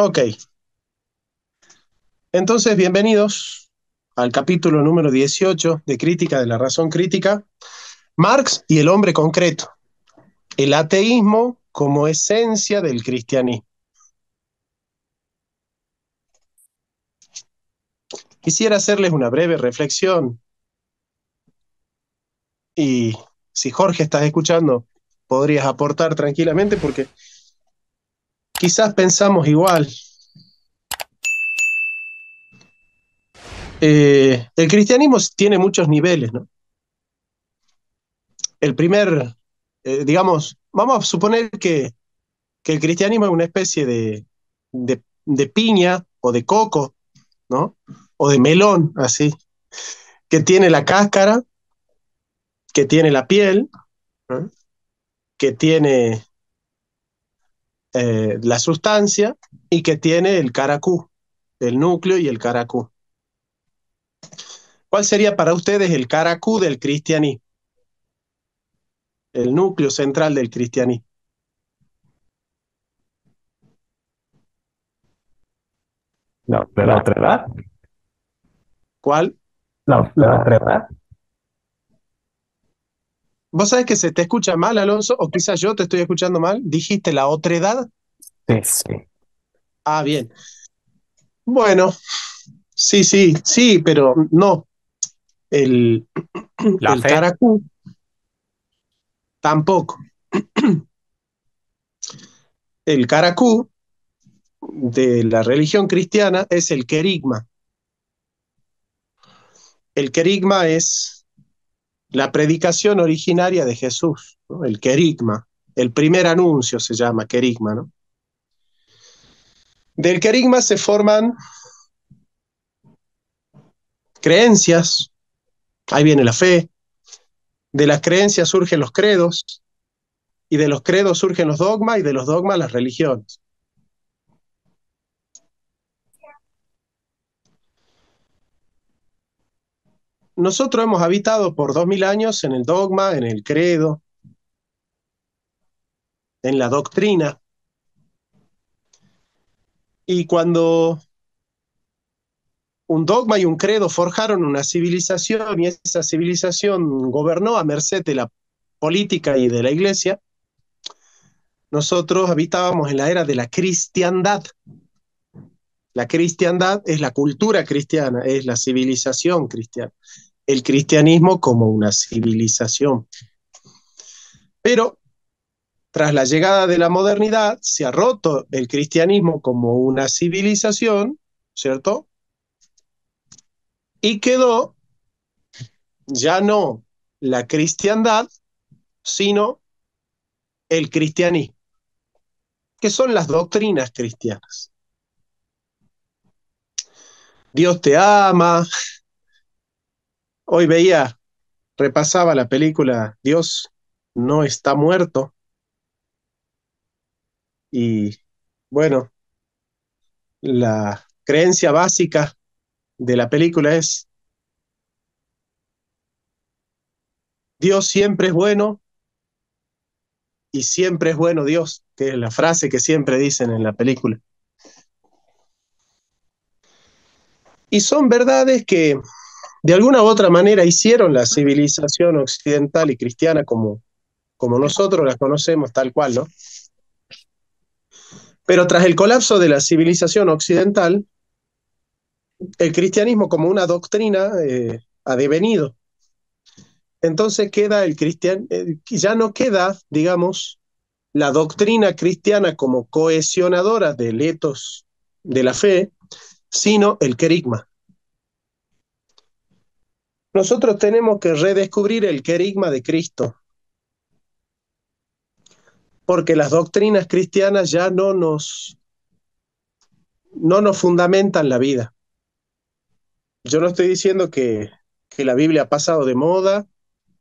Ok, entonces bienvenidos al capítulo número 18 de Crítica de la Razón Crítica, Marx y el hombre concreto, el ateísmo como esencia del cristianismo. Quisiera hacerles una breve reflexión y si Jorge estás escuchando, podrías aportar tranquilamente porque quizás pensamos igual. El cristianismo tiene muchos niveles, ¿no? El primer, digamos, vamos a suponer que el cristianismo es una especie de piña o de coco, ¿no? O de melón, así, que tiene la cáscara, que tiene la piel, ¿no? Que tiene la sustancia y que tiene el caracú, el núcleo y el caracú. ¿Cuál sería para ustedes el caracú del cristianismo? El núcleo central del cristianismo. La otra edad. ¿Cuál? La otra edad. ¿Vos sabés que se te escucha mal, Alonso? O quizás yo te estoy escuchando mal. ¿Dijiste la otredad? Sí, sí. Ah, bien. Bueno, sí, sí, sí, pero no. El, La el fe. caracú tampoco. El caracú de la religión cristiana es el querigma. El querigma es la predicación originaria de Jesús, ¿no? El querigma. El primer anuncio se llama querigma, ¿no? Del querigma se forman creencias, ahí viene la fe, de las creencias surgen los credos, y de los credos surgen los dogmas, y de los dogmas las religiones. Nosotros hemos habitado por 2000 años en el dogma, en el credo, en la doctrina, y cuando un dogma y un credo forjaron una civilización y esa civilización gobernó a merced de la política y de la iglesia, nosotros habitábamos en la era de la cristiandad. La cristiandad es la cultura cristiana, es la civilización cristiana. El cristianismo como una civilización. Pero tras la llegada de la modernidad se ha roto el cristianismo como una civilización, ¿cierto? Y quedó ya no la cristiandad, sino el cristianismo, que son las doctrinas cristianas. Dios te ama. Hoy veía, repasaba la película Dios no está muerto y bueno, la creencia básica de la película es Dios siempre es bueno y siempre es bueno Dios, que es la frase que siempre dicen en la película. Y son verdades que de alguna u otra manera hicieron la civilización occidental y cristiana como nosotros la conocemos tal cual, ¿no? Pero tras el colapso de la civilización occidental, el cristianismo como una doctrina ha devenido. Entonces queda el cristian, ya no queda, digamos, la doctrina cristiana como cohesionadora del etos de la fe, sino el querigma. Nosotros tenemos que redescubrir el querigma de Cristo, porque las doctrinas cristianas ya no nos fundamentan la vida. Yo no estoy diciendo que la Biblia ha pasado de moda,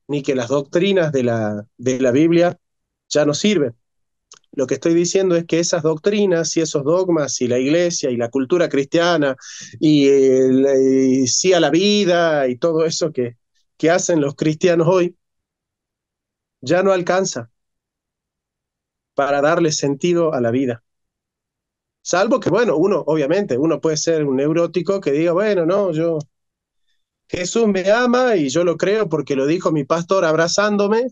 ni que las doctrinas de la Biblia ya no sirven. Lo que estoy diciendo es que esas doctrinas y esos dogmas y la iglesia y la cultura cristiana y sí a la vida y todo eso que hacen los cristianos hoy ya no alcanza para darle sentido a la vida. Salvo que, bueno, obviamente, uno puede ser un neurótico que diga, bueno, no, Jesús me ama y yo lo creo porque lo dijo mi pastor abrazándome,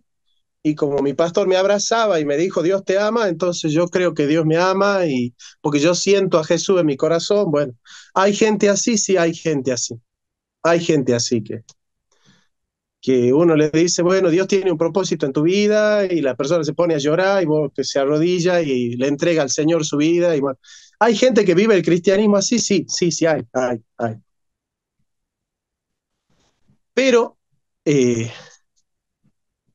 y como mi pastor me abrazaba y me dijo, Dios te ama, entonces yo creo que Dios me ama y porque yo siento a Jesús en mi corazón. Bueno, hay gente así, sí, hay gente así. Hay gente así que uno le dice, bueno, Dios tiene un propósito en tu vida y la persona se pone a llorar y vos que se arrodilla y le entrega al Señor su vida. Y bueno, hay gente que vive el cristianismo así, sí, sí, sí, hay. Pero eh,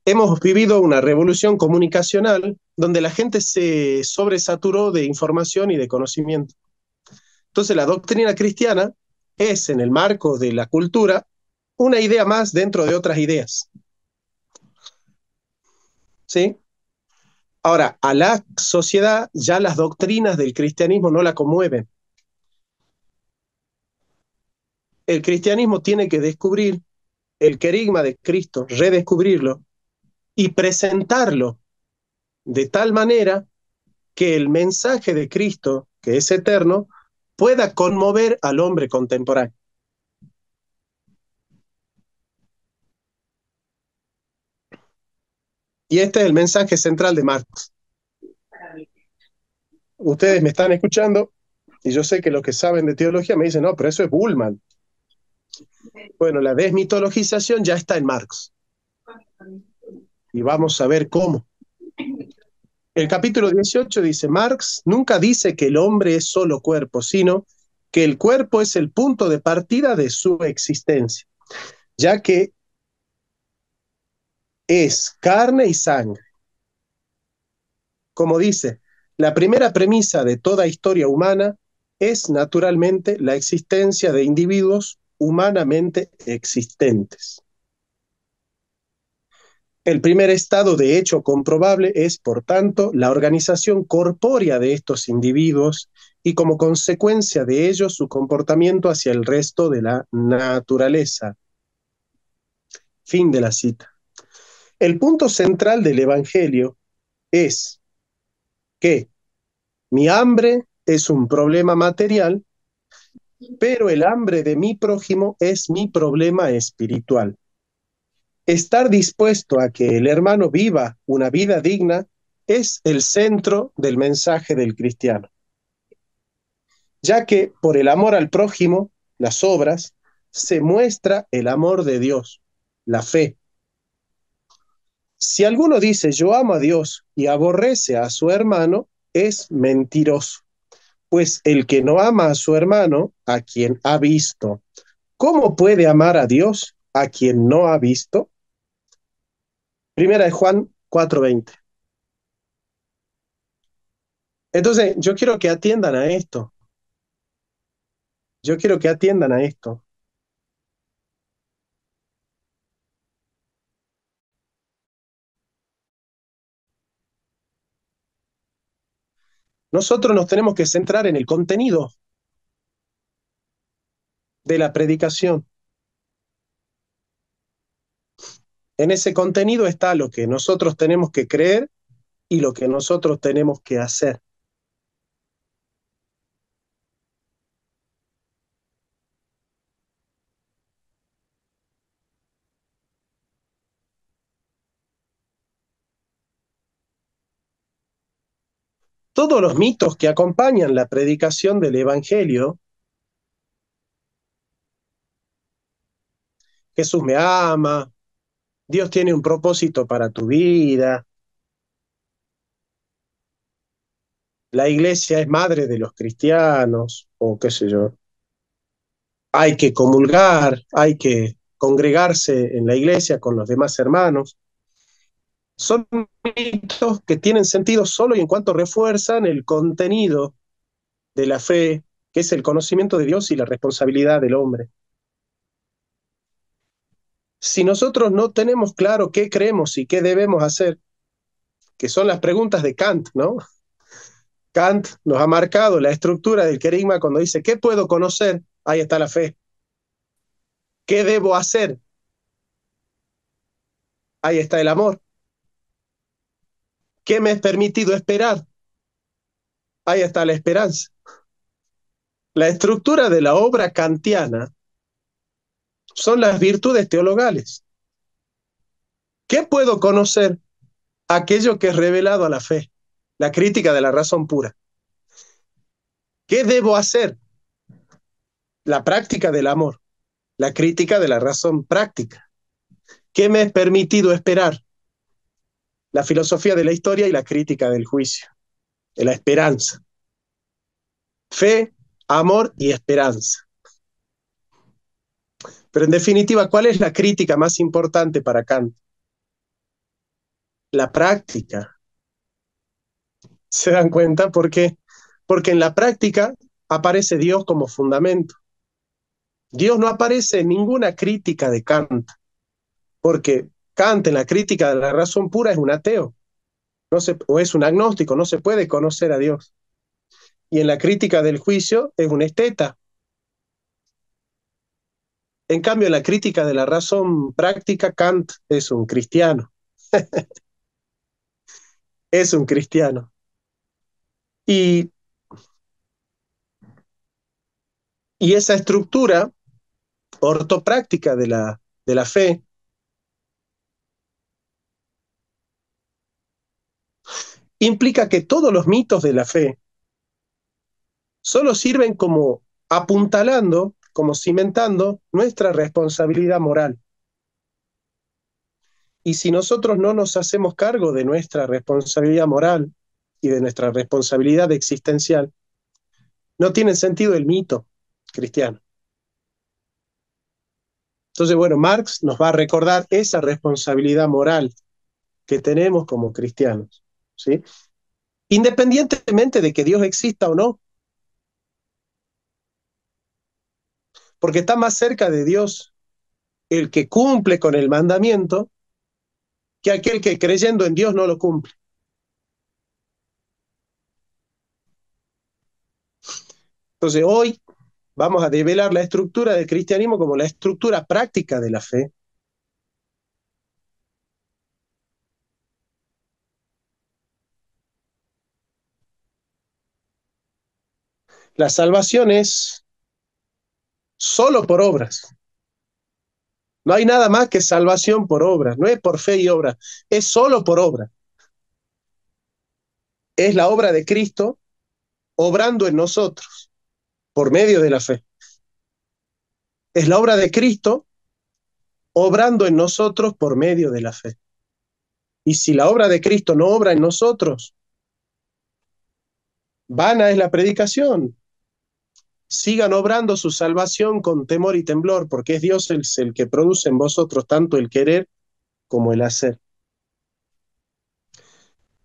hemos vivido una revolución comunicacional donde la gente se sobresaturó de información y de conocimiento. Entonces la doctrina cristiana es, en el marco de la cultura, una idea más dentro de otras ideas. ¿Sí? Ahora, a la sociedad ya las doctrinas del cristianismo no la conmueven. El cristianismo tiene que descubrir el querigma de Cristo, redescubrirlo y presentarlo de tal manera que el mensaje de Cristo, que es eterno, pueda conmover al hombre contemporáneo. Y este es el mensaje central de Marx. Ustedes me están escuchando y yo sé que los que saben de teología me dicen, no, pero eso es Bullman. Bueno, la desmitologización ya está en Marx y vamos a ver cómo. El capítulo 18 dice, Marx nunca dice que el hombre es solo cuerpo, sino que el cuerpo es el punto de partida de su existencia, ya que es carne y sangre. Como dice, la primera premisa de toda historia humana es naturalmente la existencia de individuos humanamente existentes. El primer estado de hecho comprobable es, por tanto, la organización corpórea de estos individuos y como consecuencia de ello su comportamiento hacia el resto de la naturaleza. Fin de la cita. El punto central del Evangelio es que mi hambre es un problema material, pero el hambre de mi prójimo es mi problema espiritual. Estar dispuesto a que el hermano viva una vida digna es el centro del mensaje del cristiano, ya que por el amor al prójimo, las obras, se muestra el amor de Dios, la fe. Si alguno dice yo amo a Dios y aborrece a su hermano, es mentiroso, pues el que no ama a su hermano, a quien ha visto, ¿cómo puede amar a Dios a quien no ha visto? Primera de Juan 4:20. Entonces, yo quiero que atiendan a esto. Yo quiero que atiendan a esto. Nosotros nos tenemos que centrar en el contenido de la predicación. En ese contenido está lo que nosotros tenemos que creer y lo que nosotros tenemos que hacer. Todos los mitos que acompañan la predicación del Evangelio, Jesús me ama, Dios tiene un propósito para tu vida, la iglesia es madre de los cristianos, o qué sé yo, hay que comulgar, hay que congregarse en la iglesia con los demás hermanos. Son mitos que tienen sentido solo y en cuanto refuerzan el contenido de la fe, que es el conocimiento de Dios y la responsabilidad del hombre. Si nosotros no tenemos claro qué creemos y qué debemos hacer, que son las preguntas de Kant, ¿no? Kant nos ha marcado la estructura del querigma cuando dice, ¿qué puedo conocer? Ahí está la fe. ¿Qué debo hacer? Ahí está el amor. ¿Qué me es permitido esperar? Ahí está la esperanza. La estructura de la obra kantiana son las virtudes teologales. ¿Qué puedo conocer? Aquello que es revelado a la fe, la crítica de la razón pura. ¿Qué debo hacer? La práctica del amor, la crítica de la razón práctica. ¿Qué me es permitido esperar? La filosofía de la historia y la crítica del juicio, de la esperanza. Fe, amor y esperanza. Pero en definitiva, ¿cuál es la crítica más importante para Kant? La práctica. ¿Se dan cuenta? ¿Por qué? Porque en la práctica aparece Dios como fundamento. Dios no aparece en ninguna crítica de Kant, porque Kant en la crítica de la razón pura es un ateo, o es un agnóstico, no se puede conocer a Dios. Y en la crítica del juicio es un esteta. En cambio, en la crítica de la razón práctica, Kant es un cristiano. Es un cristiano. Y, y esa estructura ortopráctica de la fe implica que todos los mitos de la fe solo sirven como apuntalando, como cimentando nuestra responsabilidad moral. Y si nosotros no nos hacemos cargo de nuestra responsabilidad moral y de nuestra responsabilidad existencial, no tiene sentido el mito cristiano. Entonces, bueno, Marx nos va a recordar esa responsabilidad moral que tenemos como cristianos, ¿sí? Independientemente de que Dios exista o no, porque está más cerca de Dios el que cumple con el mandamiento que aquel que creyendo en Dios no lo cumple. Entonces, hoy vamos a develar la estructura del cristianismo como la estructura práctica de la fe. La salvación es solo por obras. No hay nada más que salvación por obras. No es por fe y obra. Es solo por obra. Es la obra de Cristo obrando en nosotros por medio de la fe. Es la obra de Cristo obrando en nosotros por medio de la fe. Y si la obra de Cristo no obra en nosotros, vana es la predicación. Sigan obrando su salvación con temor y temblor, porque es Dios el que produce en vosotros tanto el querer como el hacer.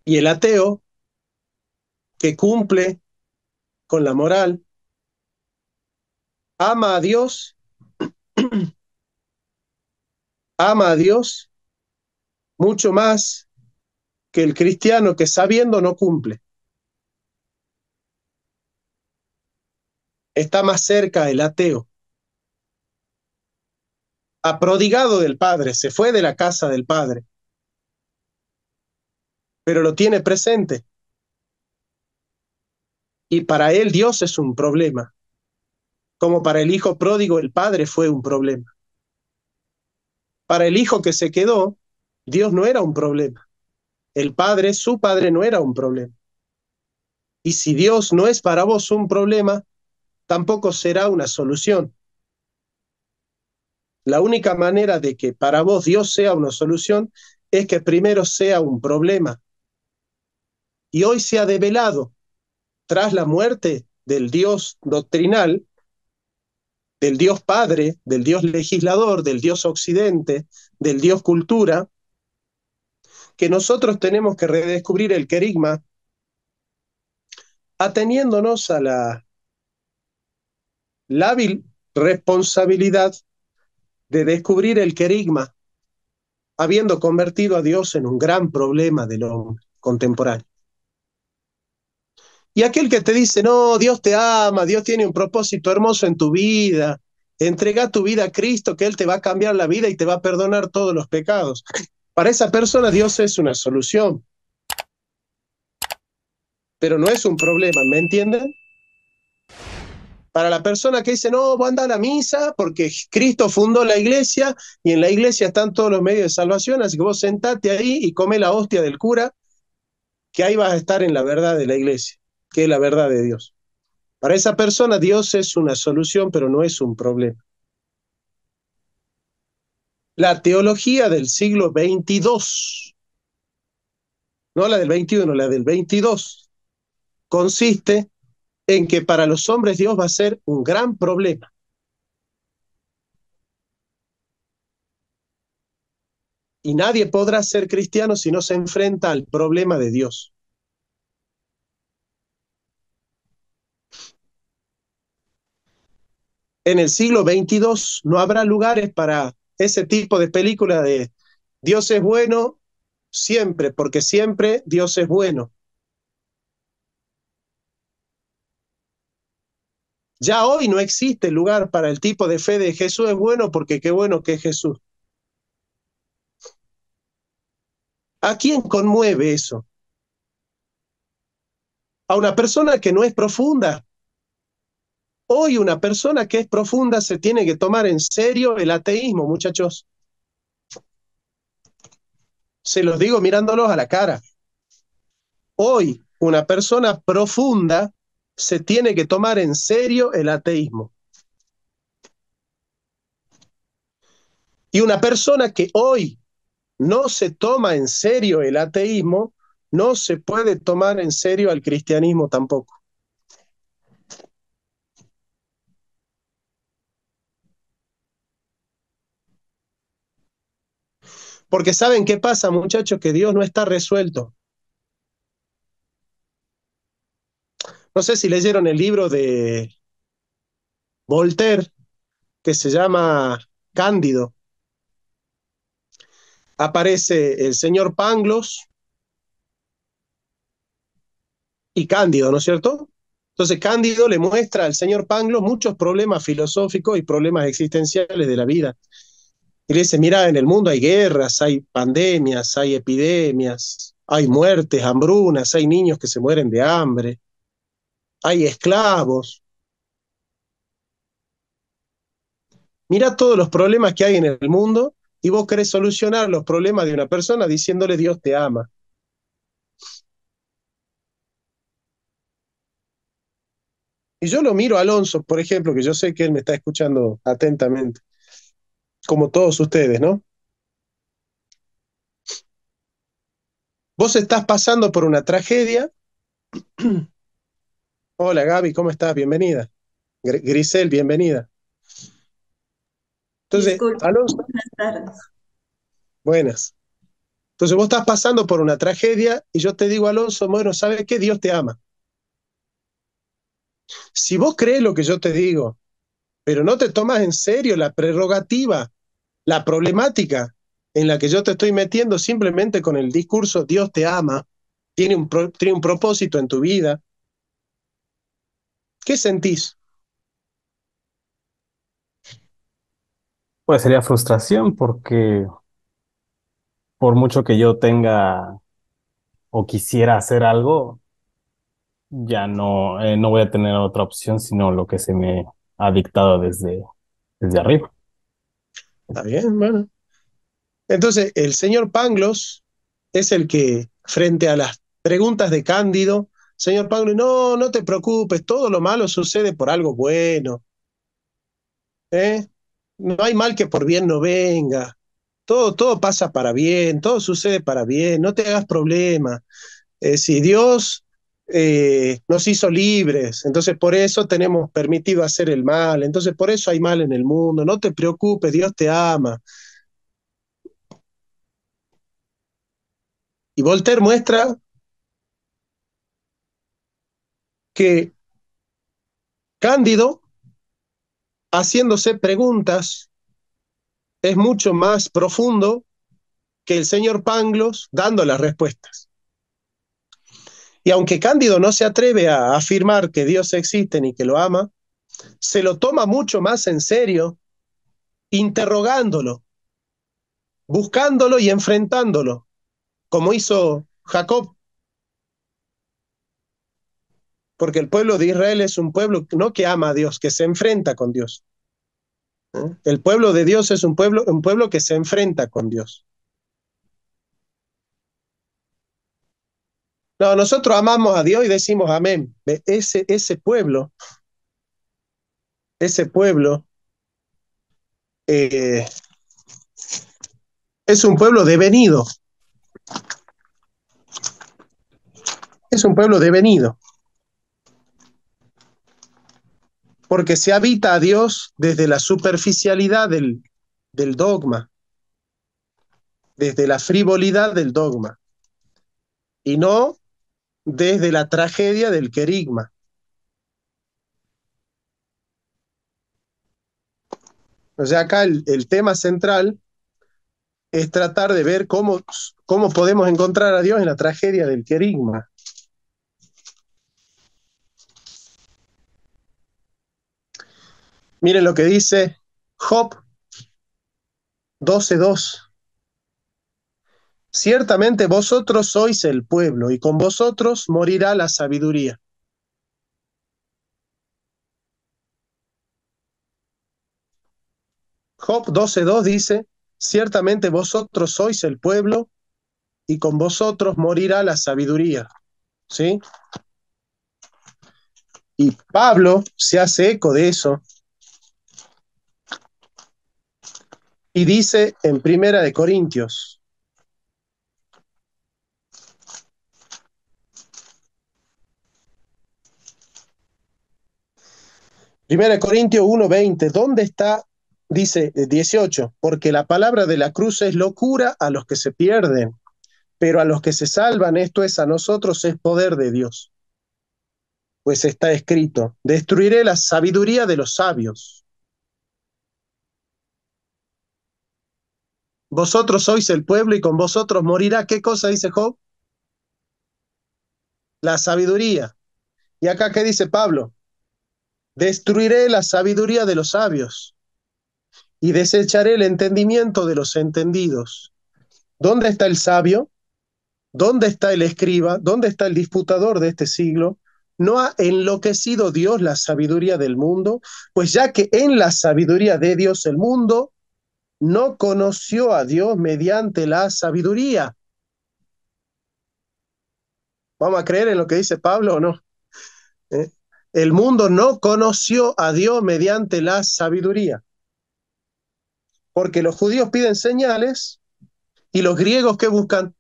Y el ateo, que cumple con la moral, ama a Dios, ama a Dios mucho más que el cristiano que sabiendo no cumple. Está más cerca el ateo. Ha prodigado del Padre, se fue de la casa del Padre, pero lo tiene presente. Y para él Dios es un problema, como para el hijo pródigo el Padre fue un problema. Para el hijo que se quedó, Dios no era un problema. El Padre, su Padre, no era un problema. Y si Dios no es para vos un problema, tampoco será una solución. La única manera de que para vos Dios sea una solución es que primero sea un problema. Y hoy se ha develado, tras la muerte del Dios doctrinal, del Dios Padre, del Dios legislador, del Dios Occidente, del Dios Cultura, que nosotros tenemos que redescubrir el querigma ateniéndonos a la hábil responsabilidad de descubrir el querigma, habiendo convertido a Dios en un gran problema del hombre contemporáneo. Y aquel que te dice, no, Dios te ama, Dios tiene un propósito hermoso en tu vida, entrega tu vida a Cristo, que Él te va a cambiar la vida y te va a perdonar todos los pecados. Para esa persona Dios es una solución, pero no es un problema, ¿me entienden? Para la persona que dice, no, vos andá a la misa porque Cristo fundó la iglesia y en la iglesia están todos los medios de salvación, así que vos sentate ahí y come la hostia del cura, que ahí vas a estar en la verdad de la iglesia, que es la verdad de Dios. Para esa persona Dios es una solución, pero no es un problema. La teología del siglo XXII, no la del XXI, la del XXII, consiste en que para los hombres Dios va a ser un gran problema. Y nadie podrá ser cristiano si no se enfrenta al problema de Dios. En el siglo XXII no habrá lugares para ese tipo de película de Dios es bueno siempre, porque siempre Dios es bueno. Ya hoy no existe lugar para el tipo de fe de Jesús es bueno porque qué bueno que es Jesús. ¿A quién conmueve eso? A una persona que no es profunda. Hoy una persona que es profunda se tiene que tomar en serio el ateísmo, muchachos. Se los digo mirándolos a la cara. Hoy una persona profunda se tiene que tomar en serio el ateísmo. Y una persona que hoy no se toma en serio el ateísmo, no se puede tomar en serio al cristianismo tampoco. Porque ¿saben qué pasa, muchachos? Que Dios no está resuelto. No sé si leyeron el libro de Voltaire, que se llama Cándido. Aparece el señor Pangloss y Cándido, ¿no es cierto? Entonces Cándido le muestra al señor Pangloss muchos problemas filosóficos y problemas existenciales de la vida. Y le dice, mira, en el mundo hay guerras, hay pandemias, hay epidemias, hay muertes, hambrunas, hay niños que se mueren de hambre, hay esclavos. Mira todos los problemas que hay en el mundo y vos querés solucionar los problemas de una persona diciéndole Dios te ama. Y yo lo miro a Alonso, por ejemplo, que yo sé que él me está escuchando atentamente, como todos ustedes, ¿no? Vos estás pasando por una tragedia. Hola Gaby, ¿cómo estás? Bienvenida. Grisel, bienvenida. Entonces, Disculpe, Alonso, buenas tardes. buenas. Entonces vos estás pasando por una tragedia y yo te digo, Alonso, bueno, ¿sabes qué? Dios te ama. Si vos crees lo que yo te digo, pero no te tomas en serio la prerrogativa, la problemática en la que yo te estoy metiendo simplemente con el discurso Dios te ama, tiene un propósito en tu vida, ¿qué sentís? Pues sería frustración porque por mucho que yo tenga o quisiera hacer algo, ya no voy a tener otra opción sino lo que se me ha dictado desde arriba. Está bien, bueno. Entonces, el señor Pangloss es el que, frente a las preguntas de Cándido, señor Pangloss, no, no te preocupes, todo lo malo sucede por algo bueno, ¿eh? No hay mal que por bien no venga. Todo pasa para bien, todo sucede para bien, no te hagas problema. Si Dios nos hizo libres, entonces por eso tenemos permitido hacer el mal, entonces por eso hay mal en el mundo, no te preocupes, Dios te ama. Y Voltaire muestra que Cándido, haciéndose preguntas, es mucho más profundo que el señor Pangloss dando las respuestas. Y aunque Cándido no se atreve a afirmar que Dios existe ni que lo ama, se lo toma mucho más en serio, interrogándolo, buscándolo y enfrentándolo, como hizo Jacob. Porque el pueblo de Israel es un pueblo no que ama a Dios, que se enfrenta con Dios. El pueblo de Dios es un pueblo que se enfrenta con Dios. No, nosotros amamos a Dios y decimos amén. Ese pueblo eh, es un pueblo devenido, es un pueblo devenido, porque se habita a Dios desde la superficialidad del dogma, desde la frivolidad del dogma, y no desde la tragedia del querigma. O sea, acá el tema central es tratar de ver cómo podemos encontrar a Dios en la tragedia del querigma. Miren lo que dice Job 12:2. Ciertamente vosotros sois el pueblo, y con vosotros morirá la sabiduría. Job 12:2 dice, ciertamente vosotros sois el pueblo, y con vosotros morirá la sabiduría. ¿Sí? Y Pablo se hace eco de eso y dice en Primera de Corintios, Primera de Corintios 1:20, ¿dónde está? Dice 18, porque la palabra de la cruz es locura a los que se pierden, pero a los que se salvan, esto es a nosotros, es poder de Dios. Pues está escrito, destruiré la sabiduría de los sabios. Vosotros sois el pueblo y con vosotros morirá. ¿Qué cosa dice Job? La sabiduría. ¿Y acá qué dice Pablo? Destruiré la sabiduría de los sabios y desecharé el entendimiento de los entendidos. ¿Dónde está el sabio? ¿Dónde está el escriba? ¿Dónde está el disputador de este siglo? ¿No ha enloquecido Dios la sabiduría del mundo? Pues ya que en la sabiduría de Dios el mundo no conoció a Dios mediante la sabiduría. ¿Vamos a creer en lo que dice Pablo o no? ¿Eh? El mundo no conoció a Dios mediante la sabiduría, porque los judíos piden señales y los griegos que buscan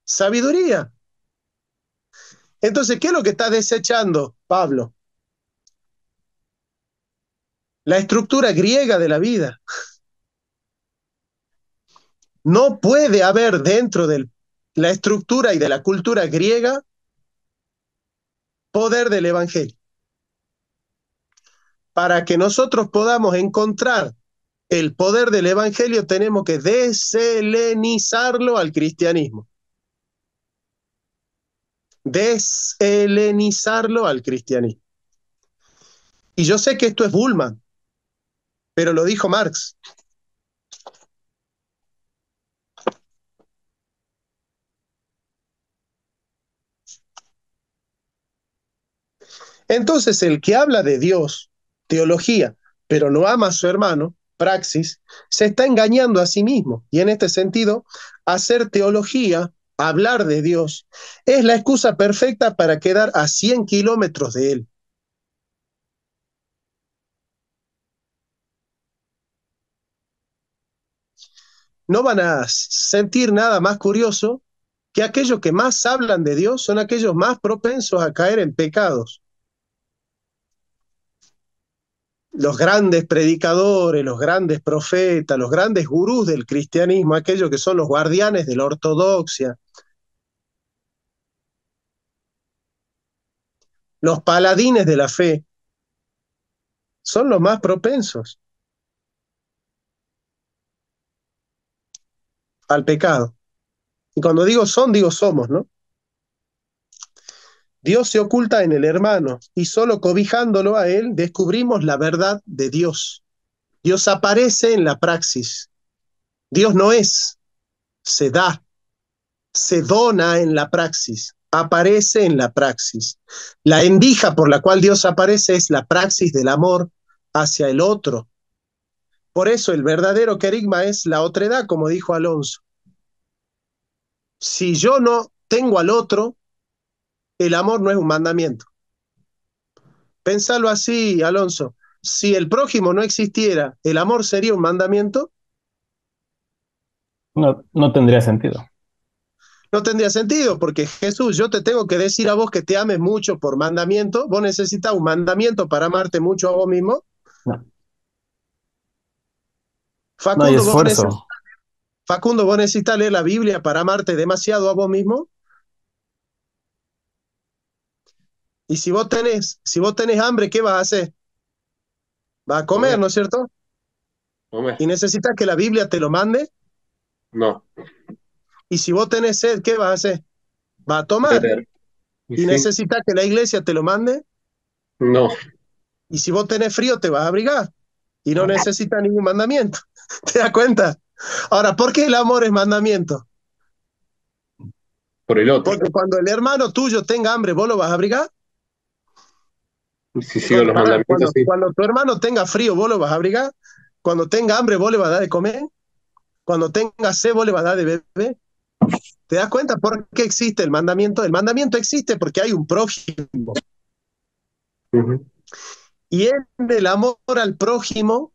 sabiduría. Entonces, ¿qué es lo que está desechando Pablo? La estructura griega de la vida. No puede haber dentro de la estructura y de la cultura griega poder del evangelio. Para que nosotros podamos encontrar el poder del evangelio, tenemos que deshelenizarlo al cristianismo. Deshelenizarlo al cristianismo. Y yo sé que esto es Bullman, pero lo dijo Marx. Entonces, el que habla de Dios, teología, pero no ama a su hermano, praxis, se está engañando a sí mismo. Y en este sentido, hacer teología, hablar de Dios, es la excusa perfecta para quedar a 100 kilómetros de Él. No van a sentir nada más curioso que aquellos que más hablan de Dios son aquellos más propensos a caer en pecados. Los grandes predicadores, los grandes profetas, los grandes gurús del cristianismo, aquellos que son los guardianes de la ortodoxia, los paladines de la fe, son los más propensos al pecado. Y cuando digo son, digo somos, ¿no? Dios se oculta en el hermano y solo cobijándolo a él descubrimos la verdad de Dios. Dios aparece en la praxis. Dios no es, se da, se dona en la praxis. aparece en la praxis. La endija por la cual Dios aparece es la praxis del amor hacia el otro. Por eso el verdadero querigma es la otredad, como dijo Alonso. Si yo no tengo al otro, el amor no es un mandamiento. Pensalo así, Alonso. Si el prójimo no existiera, ¿el amor sería un mandamiento? No, no tendría sentido. No tendría sentido, porque Jesús, yo te tengo que decir a vos que te ames mucho por mandamiento. Vos necesitas un mandamiento para amarte mucho a vos mismo. No, no hay Facundo, esfuerzo. Facundo, vos necesitas leer la Biblia para amarte demasiado a vos mismo. Y si vos tenés hambre, ¿qué vas a hacer? Vas a comer, Comer, ¿no es cierto? comer. Y necesitas que la Biblia te lo mande. No, Y si vos tenés sed, ¿qué vas a hacer? Vas a tomar. beber. Y Y sí, necesitas que la iglesia te lo mande. no, Y si vos tenés frío, te vas a abrigar. Y no necesitas ningún mandamiento. ¿Te das cuenta? Ahora, ¿por qué el amor es mandamiento? por el otro. Porque cuando el hermano tuyo tenga hambre, ¿vos lo vas a abrigar? Y si sigo los Pará, mandamientos, sí. cuando tu hermano tenga frío, ¿vos lo vas a abrigar? Cuando tenga hambre, ¿vos le vas a dar de comer? Cuando tenga sed, ¿vos le vas a dar de beber? ¿Te das cuenta por qué existe el mandamiento? El mandamiento existe porque hay un prójimo. Ujú. Y en el amor al prójimo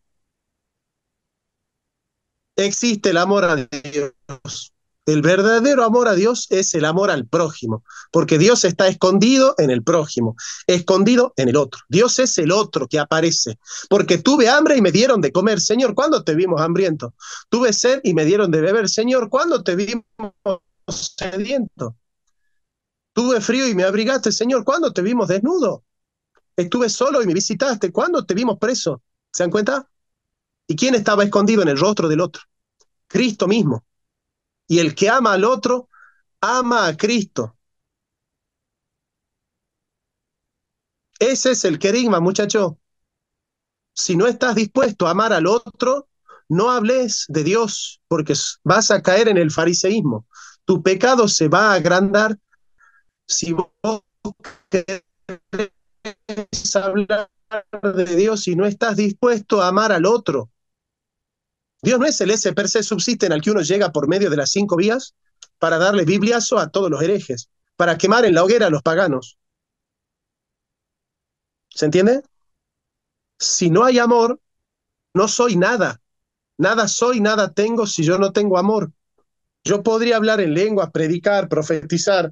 existe el amor a Dios. El verdadero amor a Dios es el amor al prójimo, porque Dios está escondido en el prójimo, escondido en el otro. Dios es el otro que aparece, porque tuve hambre y me dieron de comer. Señor, ¿cuándo te vimos hambriento? Tuve sed y me dieron de beber. Señor, ¿cuándo te vimos sediento? Tuve frío y me abrigaste. Señor, ¿cuándo te vimos desnudo? Estuve solo y me visitaste. ¿Cuándo te vimos preso? ¿Se dan cuenta? ¿Y quién estaba escondido en el rostro del otro? Cristo mismo. Y el que ama al otro, ama a Cristo. Ese es el querigma, muchacho. Si no estás dispuesto a amar al otro, no hables de Dios, porque vas a caer en el fariseísmo. Tu pecado se va a agrandar si vos querés hablar de Dios y no estás dispuesto a amar al otro. Dios no es el ese per se subsisten al que uno llega por medio de las 5 vías para darle bibliazo a todos los herejes, para quemar en la hoguera a los paganos. ¿Se entiende? Si no hay amor, no soy nada. Nada soy, nada tengo si yo no tengo amor. Yo podría hablar en lengua, predicar, profetizar,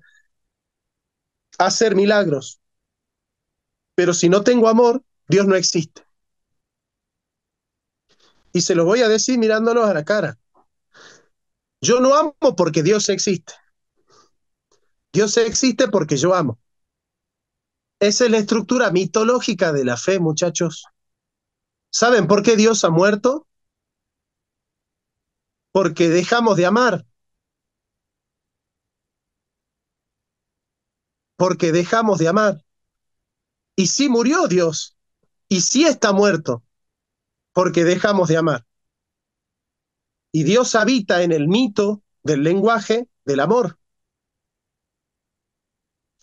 hacer milagros, pero si no tengo amor, Dios no existe. Y se lo voy a decir mirándolos a la cara. Yo no amo porque Dios existe. Dios existe porque yo amo. Esa es la estructura mitológica de la fe, muchachos. ¿Saben por qué Dios ha muerto? Porque dejamos de amar, porque dejamos de amar. Y sí murió Dios, y sí está muerto, porque dejamos de amar. Y Dios habita en el mito del lenguaje del amor.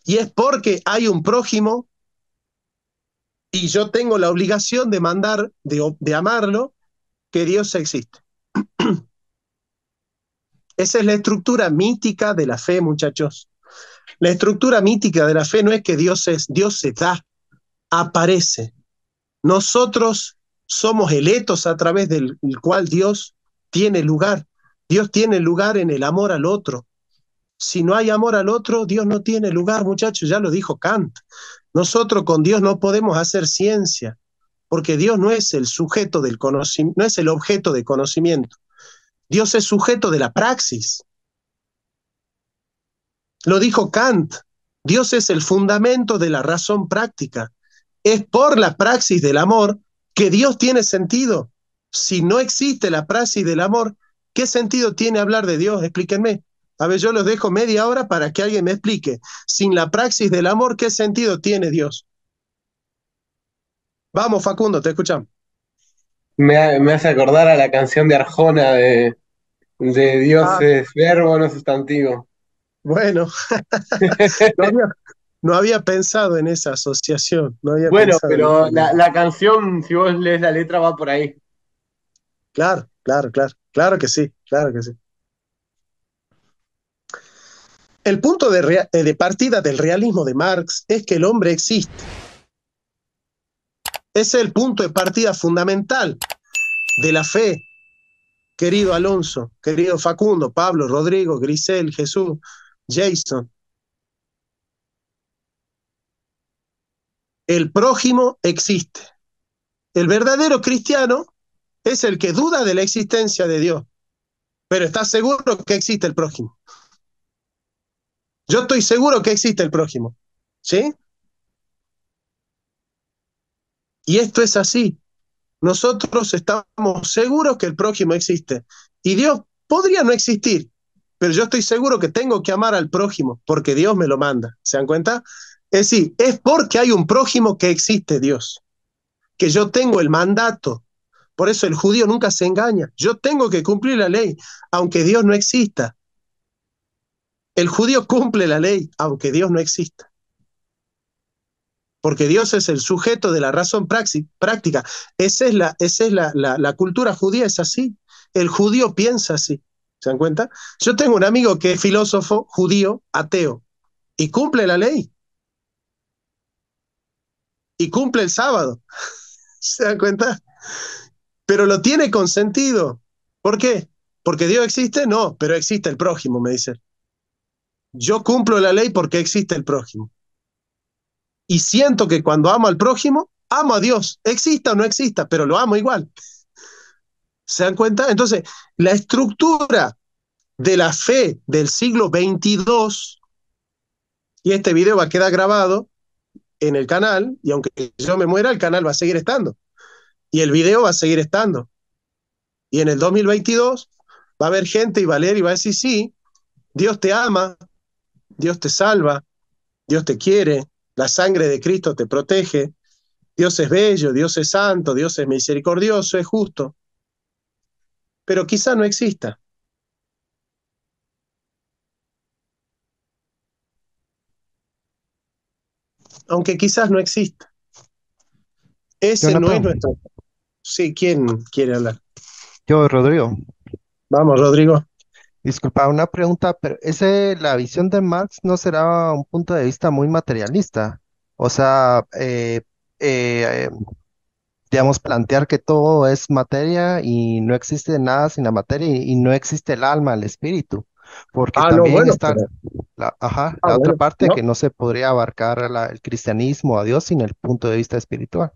Y es porque hay un prójimo y yo tengo la obligación de mandar, de amarlo, que Dios existe. Esa es la estructura mítica de la fe, muchachos. La estructura mítica de la fe no es que Dios es, Dios se da, aparece. Nosotros somos electos a través del cual Dios tiene lugar. Dios tiene lugar en el amor al otro. Si no hay amor al otro, Dios no tiene lugar, muchachos, ya lo dijo Kant. Nosotros con Dios no podemos hacer ciencia, porque Dios no es el sujeto del conocimiento, no es el objeto de conocimiento. Dios es sujeto de la praxis. Lo dijo Kant. Dios es el fundamento de la razón práctica. Es por la praxis del amor que Dios tiene sentido. Si no existe la praxis del amor, ¿qué sentido tiene hablar de Dios? Explíquenme. A ver, yo los dejo media hora para que alguien me explique. Sin la praxis del amor, ¿qué sentido tiene Dios? Vamos, Facundo, te escuchamos. Me hace acordar a la canción de Arjona de Dios Ah, es verbo, no sustantivo. Bueno, no había, no había pensado en esa asociación, no había Bueno, pensado en pero eso. la canción, si vos lees la letra, va por ahí. Claro, claro, claro, claro que sí, claro que sí. El punto de partida del realismo de Marx es que el hombre existe. Ese es el punto de partida fundamental de la fe, querido Alonso, querido Facundo, Pablo, Rodrigo, Grisel, Jesús, Jason. El prójimo existe. El verdadero cristiano es el que duda de la existencia de Dios, pero está seguro que existe el prójimo. Yo estoy seguro que existe el prójimo, ¿sí? Y esto es así. Nosotros estamos seguros que el prójimo existe. Y Dios podría no existir, pero yo estoy seguro que tengo que amar al prójimo porque Dios me lo manda. ¿Se dan cuenta? Es decir, es porque hay un prójimo que existe Dios, que yo tengo el mandato. Por eso el judío nunca se engaña. Yo tengo que cumplir la ley, aunque Dios no exista. El judío cumple la ley, aunque Dios no exista. Porque Dios es el sujeto de la razón práctica. Esa es la cultura judía, es así. El judío piensa así. ¿Se dan cuenta? Yo tengo un amigo que es filósofo judío, ateo, y cumple la ley, y cumple el sábado. ¿Se dan cuenta? Pero lo tiene consentido. ¿Por qué? ¿Porque Dios existe? No, pero existe el prójimo, me dice. Yo cumplo la ley porque existe el prójimo. Y siento que cuando amo al prójimo, amo a Dios, exista o no exista, pero lo amo igual. ¿Se dan cuenta? Entonces, la estructura de la fe del siglo XXII, y este video va a quedar grabado en el canal, y aunque yo me muera, el canal va a seguir estando, y el video va a seguir estando. Y en el 2022 va a haber gente y va a leer y va a decir, sí, Dios te ama, Dios te salva, Dios te quiere, la sangre de Cristo te protege, Dios es bello, Dios es santo, Dios es misericordioso, es justo, pero quizá no exista. Aunque quizás no exista. Ese no es Jonathan, nuestro. Sí, ¿quién quiere hablar? yo, Rodrigo, Vamos, Rodrigo. disculpa, una pregunta, pero ese, la visión de Marx no será un punto de vista muy materialista. O sea, eh, digamos, plantear que todo es materia y no existe nada sin la materia y no existe el alma, el espíritu, porque Ah, no, también bueno, está pero. Ah, la otra bueno. parte que No. no se podría abarcar el cristianismo a Dios sin el punto de vista espiritual.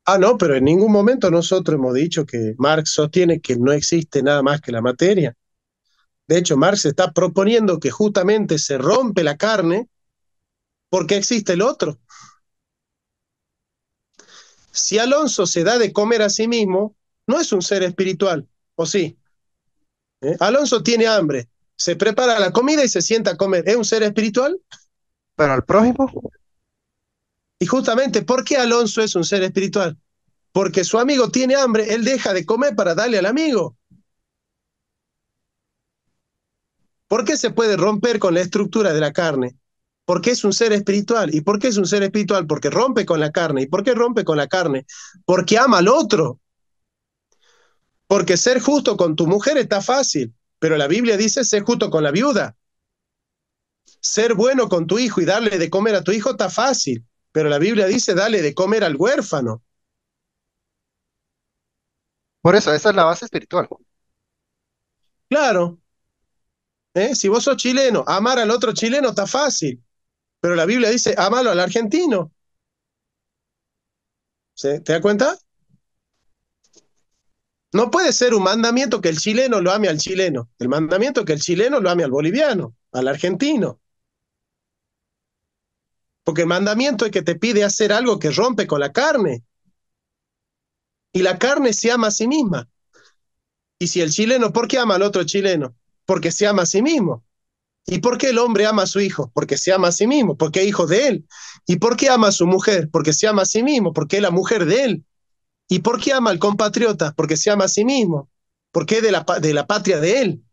Ah, no, pero en ningún momento nosotros hemos dicho que Marx sostiene que no existe nada más que la materia. De hecho, Marx está proponiendo que justamente se rompe la carne porque existe el otro. Si Alonso se da de comer a sí mismo, no es un ser espiritual, ¿o sí? Alonso tiene hambre, se prepara la comida y se sienta a comer. ¿Es un ser espiritual? Pero al prójimo, Y justamente, ¿por qué Alonso es un ser espiritual? Porque su amigo tiene hambre, él deja de comer para darle al amigo. ¿Por qué se puede romper con la estructura de la carne? Porque es un ser espiritual. ¿Y por qué es un ser espiritual? Porque rompe con la carne. ¿Y por qué rompe con la carne? Porque ama al otro. Porque ser justo con tu mujer está fácil, pero la Biblia dice ser justo con la viuda. Ser bueno con tu hijo y darle de comer a tu hijo está fácil, pero la Biblia dice darle de comer al huérfano. por eso, esa es la base espiritual. Claro, si vos sos chileno, amar al otro chileno está fácil, pero la Biblia dice amalo al argentino. ¿Sí? ¿Te das cuenta? No puede ser un mandamiento que el chileno lo ame al chileno. El mandamiento es que el chileno lo ame al boliviano, al argentino. Porque el mandamiento es que te pide hacer algo que rompe con la carne. Y la carne se ama a sí misma. Y si el chileno, ¿por qué ama al otro chileno? Porque se ama a sí mismo. ¿Y por qué el hombre ama a su hijo? Porque se ama a sí mismo, porque es hijo de él. ¿Y por qué ama a su mujer? Porque se ama a sí mismo, porque es la mujer de él. ¿Y por qué ama al compatriota? Porque se ama a sí mismo, porque es de la patria de él.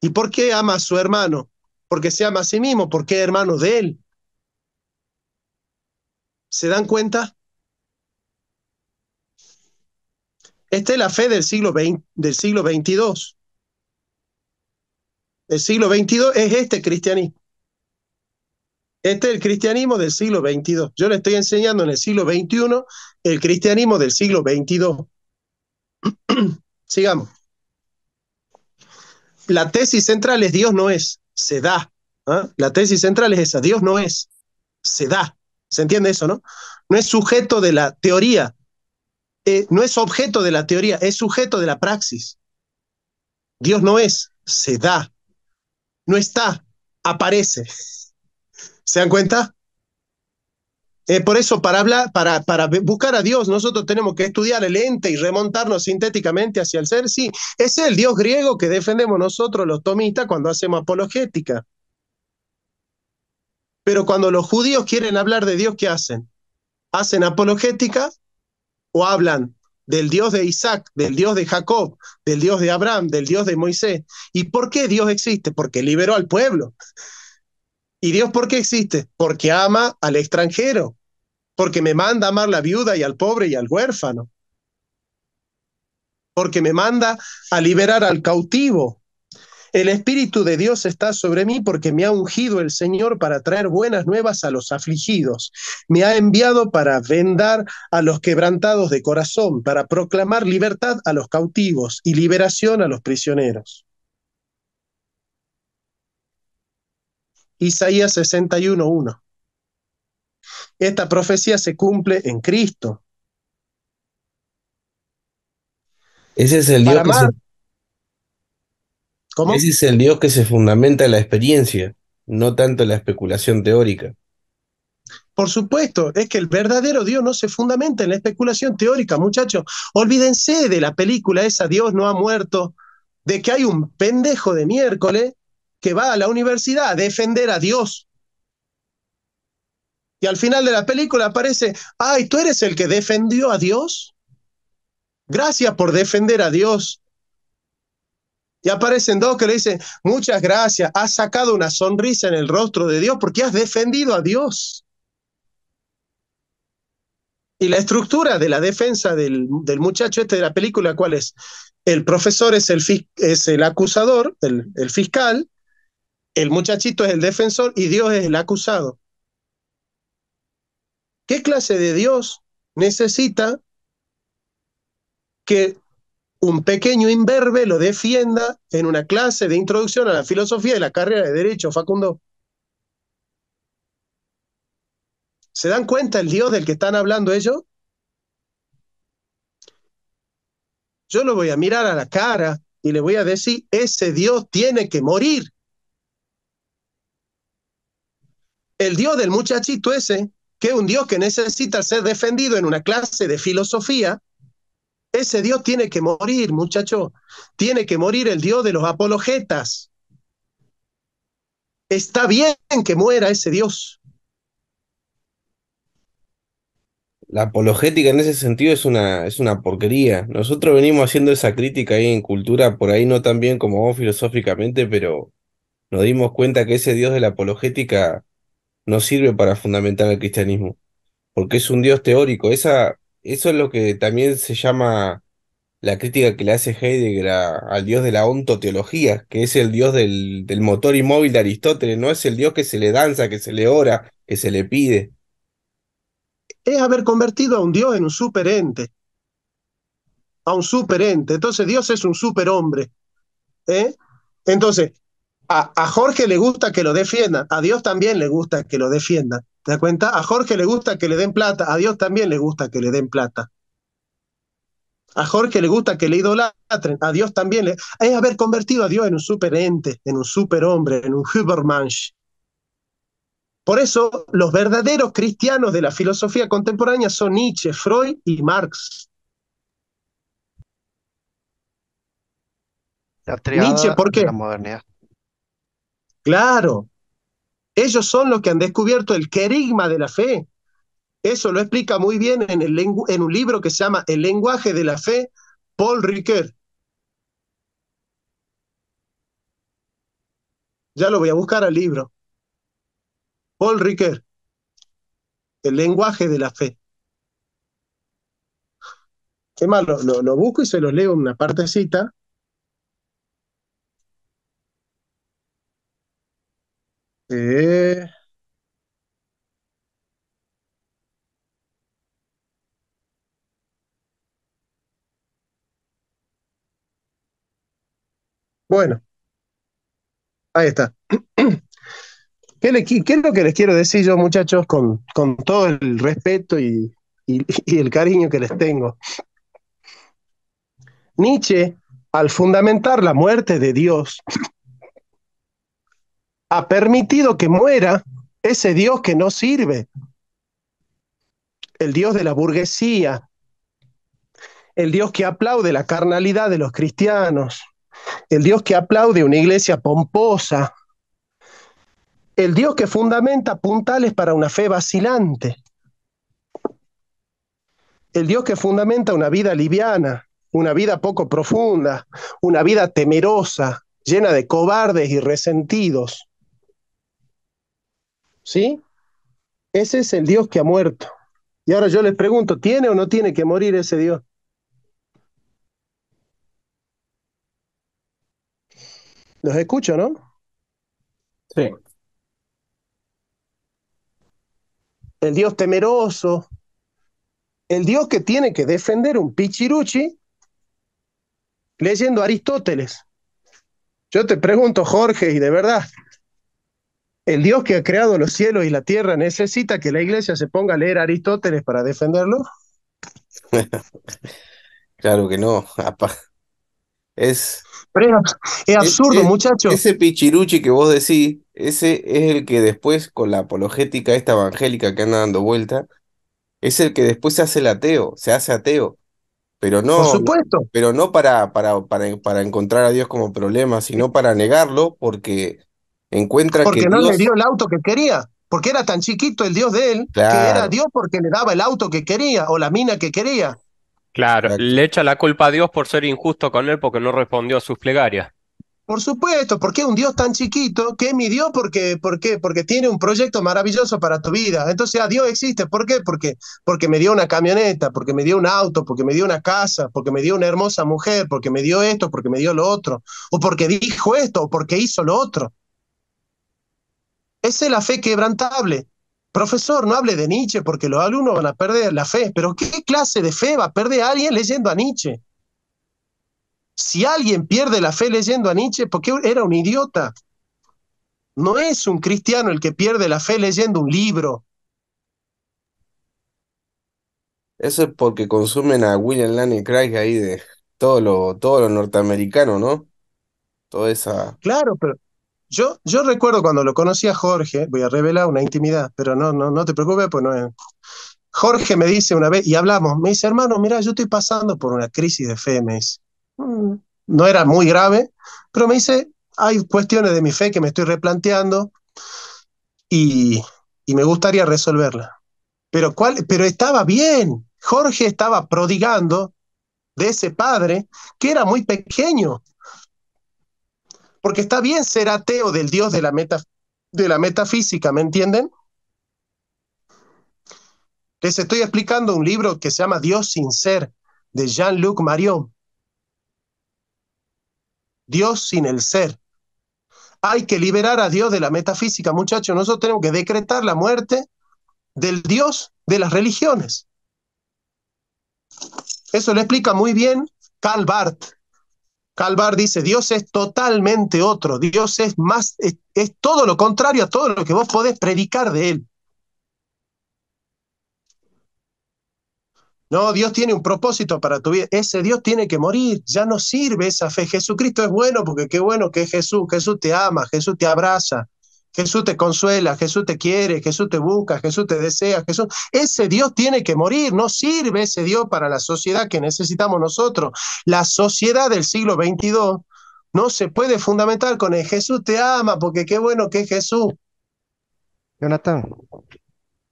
¿Y por qué ama a su hermano? Porque se ama a sí mismo, porque es hermano de él. ¿Se dan cuenta? Esta es la fe del siglo XXII. El siglo XXII es este cristianismo. Este es el cristianismo del siglo XXII. Yo le estoy enseñando en el siglo XXI el cristianismo del siglo XXII. Sigamos. La tesis central es Dios no es, se da. ¿Ah? La tesis central es esa, Dios no es, se da. ¿Se entiende eso, no? No es sujeto de la teoría, no es objeto de la teoría, es sujeto de la praxis. Dios no es, se da. No está, aparece. ¿Se dan cuenta? Por eso, para buscar a Dios, nosotros tenemos que estudiar el ente y remontarnos sintéticamente hacia el ser. Sí, ese es el Dios griego que defendemos nosotros los tomistas cuando hacemos apologética. Pero cuando los judíos quieren hablar de Dios, ¿qué hacen? ¿Hacen apologética o hablan del Dios de Isaac, del Dios de Jacob, del Dios de Abraham, del Dios de Moisés? ¿Y por qué Dios existe? Porque liberó al pueblo. ¿Y Dios por qué existe? Porque ama al extranjero, porque me manda a amar a la viuda y al pobre y al huérfano, porque me manda a liberar al cautivo. El Espíritu de Dios está sobre mí porque me ha ungido el Señor para traer buenas nuevas a los afligidos. Me ha enviado para vendar a los quebrantados de corazón, para proclamar libertad a los cautivos y liberación a los prisioneros. Isaías 61:1. Esta profecía se cumple en Cristo. Ese es el Dios Para más, ¿cómo? ese es el Dios que se fundamenta en la experiencia, no tanto en la especulación teórica. Por supuesto, es que el verdadero Dios no se fundamenta en la especulación teórica, muchachos. Olvídense de la película esa, Dios no ha muerto, de que hay un pendejo de miércoles que va a la universidad a defender a Dios. Y al final de la película aparece, ay, ¿tú eres el que defendió a Dios? Gracias por defender a Dios. Y aparecen dos que le dicen, muchas gracias, has sacado una sonrisa en el rostro de Dios porque has defendido a Dios. Y la estructura de la defensa del muchacho este de la película, ¿cuál es? El profesor es el acusador, el fiscal, el muchachito es el defensor y Dios es el acusado. ¿Qué clase de Dios necesita que un pequeño imberbe lo defienda en una clase de introducción a la filosofía de la carrera de Derecho, Facundo? ¿Se dan cuenta el Dios del que están hablando ellos? Yo lo voy a mirar a la cara y le voy a decir, ese Dios tiene que morir. El Dios del muchachito ese, que es un Dios que necesita ser defendido en una clase de filosofía, ese Dios tiene que morir, muchacho. Tiene que morir el Dios de los apologetas. Está bien que muera ese Dios. La apologética en ese sentido es una porquería. Nosotros venimos haciendo esa crítica ahí en cultura, por ahí no tan bien como vos filosóficamente, pero nos dimos cuenta que ese Dios de la apologética no sirve para fundamentar el cristianismo, porque es un Dios teórico. Eso es lo que también se llama la crítica que le hace Heidegger al Dios de la ontoteología, que es el Dios del motor inmóvil de Aristóteles, no es el Dios que se le danza, que se le ora, que se le pide. Es haber convertido a un Dios en un superente, a un superente. Entonces Dios es un superhombre. ¿Eh? Entonces, a Jorge le gusta que lo defiendan, a Dios también le gusta que lo defiendan. ¿Te das cuenta? A Jorge le gusta que le den plata, a Dios también le gusta que le den plata. A Jorge le gusta que le idolatren, a Dios también le... Es haber convertido a Dios en un superente, en un superhombre, en un Übermensch. Por eso, los verdaderos cristianos de la filosofía contemporánea son Nietzsche, Freud y Marx. La Nietzsche, triada ¿por de qué? la modernidad. Claro, ellos son los que han descubierto el querigma de la fe. Eso lo explica muy bien en un libro que se llama El lenguaje de la fe, Paul Ricoeur. Ya lo voy a buscar al libro. Paul Ricoeur, El lenguaje de la fe. Qué más, lo busco y se los leo en una partecita. Eh, bueno, ahí está. ¿Qué es lo que les quiero decir yo, muchachos, con todo el respeto y el cariño que les tengo? Nietzsche, al fundamentar la muerte de Dios, ha permitido que muera ese Dios que no sirve, el Dios de la burguesía, el Dios que aplaude la carnalidad de los cristianos, el Dios que aplaude una iglesia pomposa, el Dios que fundamenta puntales para una fe vacilante, el Dios que fundamenta una vida liviana, una vida poco profunda, una vida temerosa, llena de cobardes y resentidos. ¿Sí? Ese es el Dios que ha muerto. Y ahora yo les pregunto, ¿tiene o no tiene que morir ese Dios? Los escucho, ¿no? Sí, El Dios temeroso, el Dios que tiene que defender un pichiruchi leyendo Aristóteles. Yo te pregunto, Jorge, y de verdad, ¿el Dios que ha creado los cielos y la tierra necesita que la iglesia se ponga a leer Aristóteles para defenderlo? Claro que no. Es, Pero es absurdo, muchacho. ese pichiruchi que vos decís, ese es el que después, con la apologética esta evangélica que anda dando vuelta, es el que después se hace el ateo, se hace ateo, pero Por no, supuesto, pero no para encontrar a Dios como problema, sino para negarlo porque encuentra que porque no le Dios, dio el auto que quería, porque era tan chiquito el Dios de él, que era claro, Dios porque le daba el auto que quería o la mina que quería. Claro, exacto. le echa la culpa a Dios por ser injusto con él porque no respondió a sus plegarias. Por supuesto, porque es un Dios tan chiquito que es mi Dios porque tiene un proyecto maravilloso para tu vida. Entonces, Dios existe. ¿Por qué? Porque me dio una camioneta, porque me dio un auto, porque me dio una casa, porque me dio una hermosa mujer, porque me dio esto, porque me dio lo otro, o porque dijo esto, o porque hizo lo otro. Esa es la fe quebrantable. Profesor, no hable de Nietzsche porque los alumnos van a perder la fe. Pero ¿qué clase de fe va a perder alguien leyendo a Nietzsche? Si alguien pierde la fe leyendo a Nietzsche, porque era un idiota. No es un cristiano el que pierde la fe leyendo un libro. Eso es porque consumen a William Lane Craig ahí de todo lo norteamericano, ¿no? Toda esa... Claro, pero yo recuerdo cuando lo conocí a Jorge, voy a revelar una intimidad, pero no te preocupes, pues no es. Jorge me dice una vez, y hablamos, me dice, hermano, mira, yo estoy pasando por una crisis de fe, me dice. "Mm, no era muy grave, pero me dice, hay cuestiones de mi fe que me estoy replanteando y, y me gustaría resolverla. Pero estaba bien, Jorge estaba prodigando de ese padre que era muy pequeño, porque está bien ser ateo del Dios de la metafísica, ¿me entienden? Les estoy explicando un libro que se llama Dios sin ser, de Jean-Luc Marion. Dios sin el ser. Hay que liberar a Dios de la metafísica, muchachos. Nosotros tenemos que decretar la muerte del Dios de las religiones. Eso lo explica muy bien Karl Barth. Karl Barth dice, Dios es totalmente otro, Dios es todo lo contrario a todo lo que vos podés predicar de él. No, Dios tiene un propósito para tu vida. Ese Dios tiene que morir. Ya no sirve esa fe. Jesucristo es bueno porque qué bueno que es Jesús. Jesús te ama, Jesús te abraza, Jesús te consuela, Jesús te quiere, Jesús te busca, Jesús te desea, Jesús. Ese Dios tiene que morir. No sirve ese Dios para la sociedad que necesitamos nosotros. La sociedad del siglo XXII no se puede fundamentar con el Jesús te ama porque qué bueno que es Jesús. Jonathan,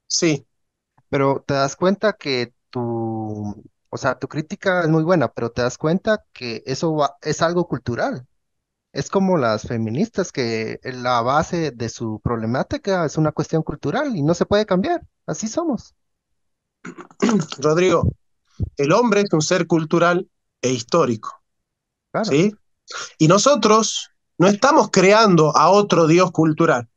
Sí, pero te das cuenta que o sea, tu crítica es muy buena, pero te das cuenta que es algo cultural. Es como las feministas que la base de su problemática es una cuestión cultural y no se puede cambiar. Así somos. Rodrigo, el hombre es un ser cultural e histórico, Claro, ¿sí? Y nosotros no estamos creando a otro Dios cultural.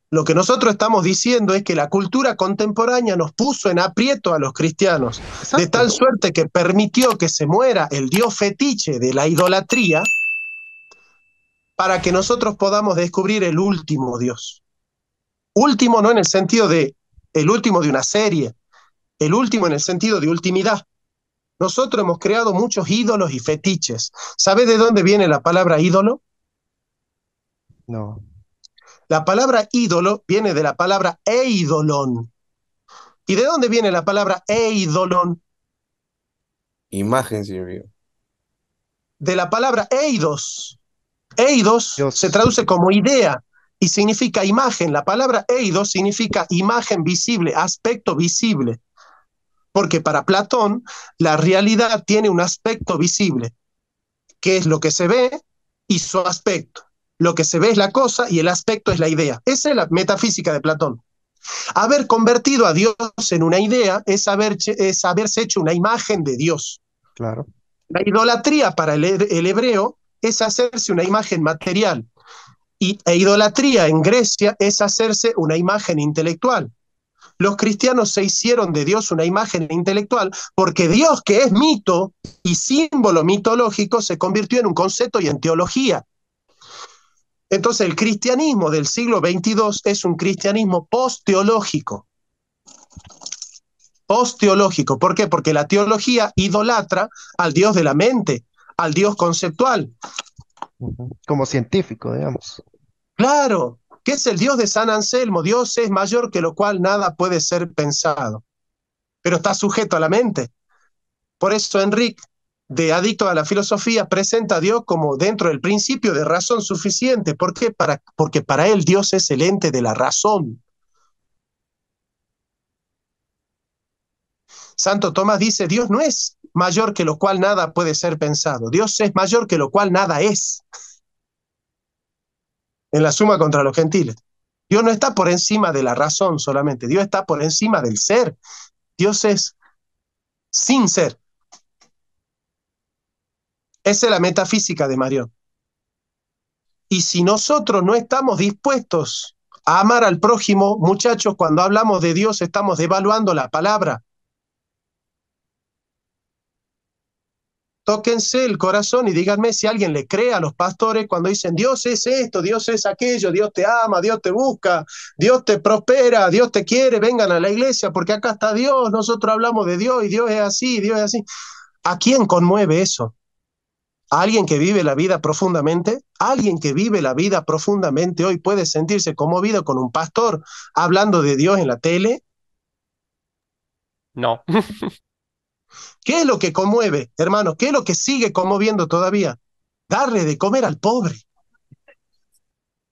Lo que nosotros estamos diciendo es que la cultura contemporánea nos puso en aprieto a los cristianos, de exacto. tal suerte que permitió que se muera el Dios fetiche de la idolatría para que nosotros podamos descubrir el último Dios. Último no en el sentido de el último de una serie, el último en el sentido de ultimidad. Nosotros hemos creado muchos ídolos y fetiches. ¿Sabe de dónde viene la palabra ídolo? No. La palabra ídolo viene de la palabra eidolon. ¿Y de dónde viene la palabra eidolon? Imagen significa. De la palabra eidos. Eidos se Dios, traduce como idea y significa imagen. La palabra eidos significa imagen visible, aspecto visible. Porque para Platón la realidad tiene un aspecto visible, que es lo que se ve y su aspecto. Lo que se ve es la cosa y el aspecto es la idea. Esa es la metafísica de Platón. Haber convertido a Dios en una idea es haberse hecho una imagen de Dios. claro. La idolatría para el hebreo es hacerse una imagen material e idolatría en Grecia es hacerse una imagen intelectual. Los cristianos se hicieron de Dios una imagen intelectual porque Dios, que es mito y símbolo mitológico, se convirtió en un concepto y en teología. Entonces el cristianismo del siglo XXII es un cristianismo post-teológico. Post-teológico. ¿Por qué? Porque la teología idolatra al Dios de la mente, al Dios conceptual. Ujú. Como científico, digamos. Claro, ¿qué es el Dios de San Anselmo? Dios es mayor que lo cual nada puede ser pensado, pero está sujeto a la mente. Por eso Enrique, de Adicto a la Filosofía, presenta a Dios como dentro del principio de razón suficiente. ¿Por qué? Porque para él Dios es el ente de la razón. Santo Tomás dice, Dios no es mayor que lo cual nada puede ser pensado. Dios es mayor que lo cual nada es, en la suma contra los gentiles. Dios no está por encima de la razón solamente, Dios está por encima del ser. Dios es sin ser. Esa es la metafísica de Marión. Y si nosotros no estamos dispuestos a amar al prójimo, muchachos, cuando hablamos de Dios estamos devaluando la palabra. Tóquense el corazón y díganme si alguien le cree a los pastores cuando dicen Dios es esto, Dios es aquello, Dios te ama, Dios te busca, Dios te prospera, Dios te quiere, vengan a la iglesia porque acá está Dios, nosotros hablamos de Dios y Dios es así, Dios es así. ¿A quién conmueve eso? ¿A alguien que vive la vida profundamente? ¿Alguien que vive la vida profundamente hoy puede sentirse conmovido con un pastor hablando de Dios en la tele? No. ¿Qué es lo que conmueve, hermanos? ¿Qué es lo que sigue conmoviendo todavía? Darle de comer al pobre.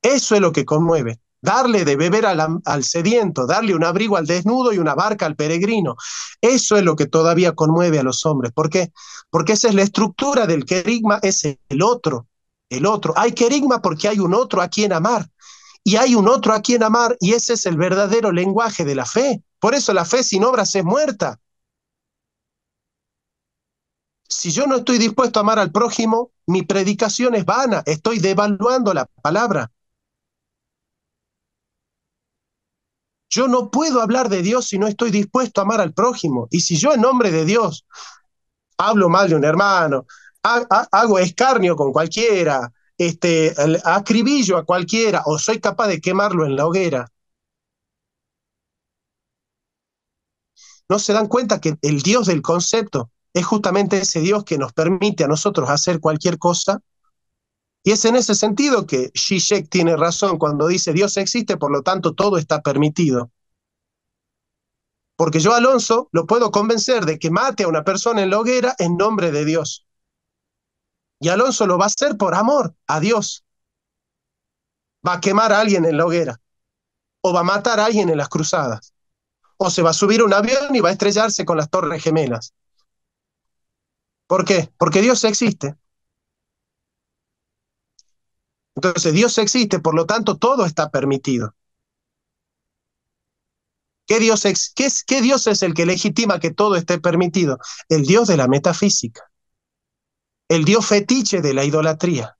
Eso es lo que conmueve. Darle de beber al sediento, darle un abrigo al desnudo y una barca al peregrino. Eso es lo que todavía conmueve a los hombres. ¿Por qué? Porque esa es la estructura del querigma, es el otro. El otro. Hay querigma porque hay un otro a quien amar. Y hay un otro a quien amar y ese es el verdadero lenguaje de la fe. Por eso la fe sin obras es muerta. Si yo no estoy dispuesto a amar al prójimo, mi predicación es vana, estoy devaluando la palabra. Yo no puedo hablar de Dios si no estoy dispuesto a amar al prójimo. Y si yo en nombre de Dios hablo mal de un hermano, hago escarnio con cualquiera, acribillo a cualquiera o soy capaz de quemarlo en la hoguera, ¿no se dan cuenta que el Dios del concepto es justamente ese Dios que nos permite a nosotros hacer cualquier cosa? Y es en ese sentido que Zizek tiene razón cuando dice Dios existe, por lo tanto todo está permitido. Porque yo, Alonso, lo puedo convencer de que mate a una persona en la hoguera en nombre de Dios. Y Alonso lo va a hacer por amor a Dios. Va a quemar a alguien en la hoguera. O va a matar a alguien en las cruzadas. O se va a subir a un avión y va a estrellarse con las Torres Gemelas. ¿Por qué? Porque Dios existe. Entonces Dios existe, por lo tanto todo está permitido. ¿Qué Dios es el que legitima que todo esté permitido? El Dios de la metafísica, el Dios fetiche de la idolatría.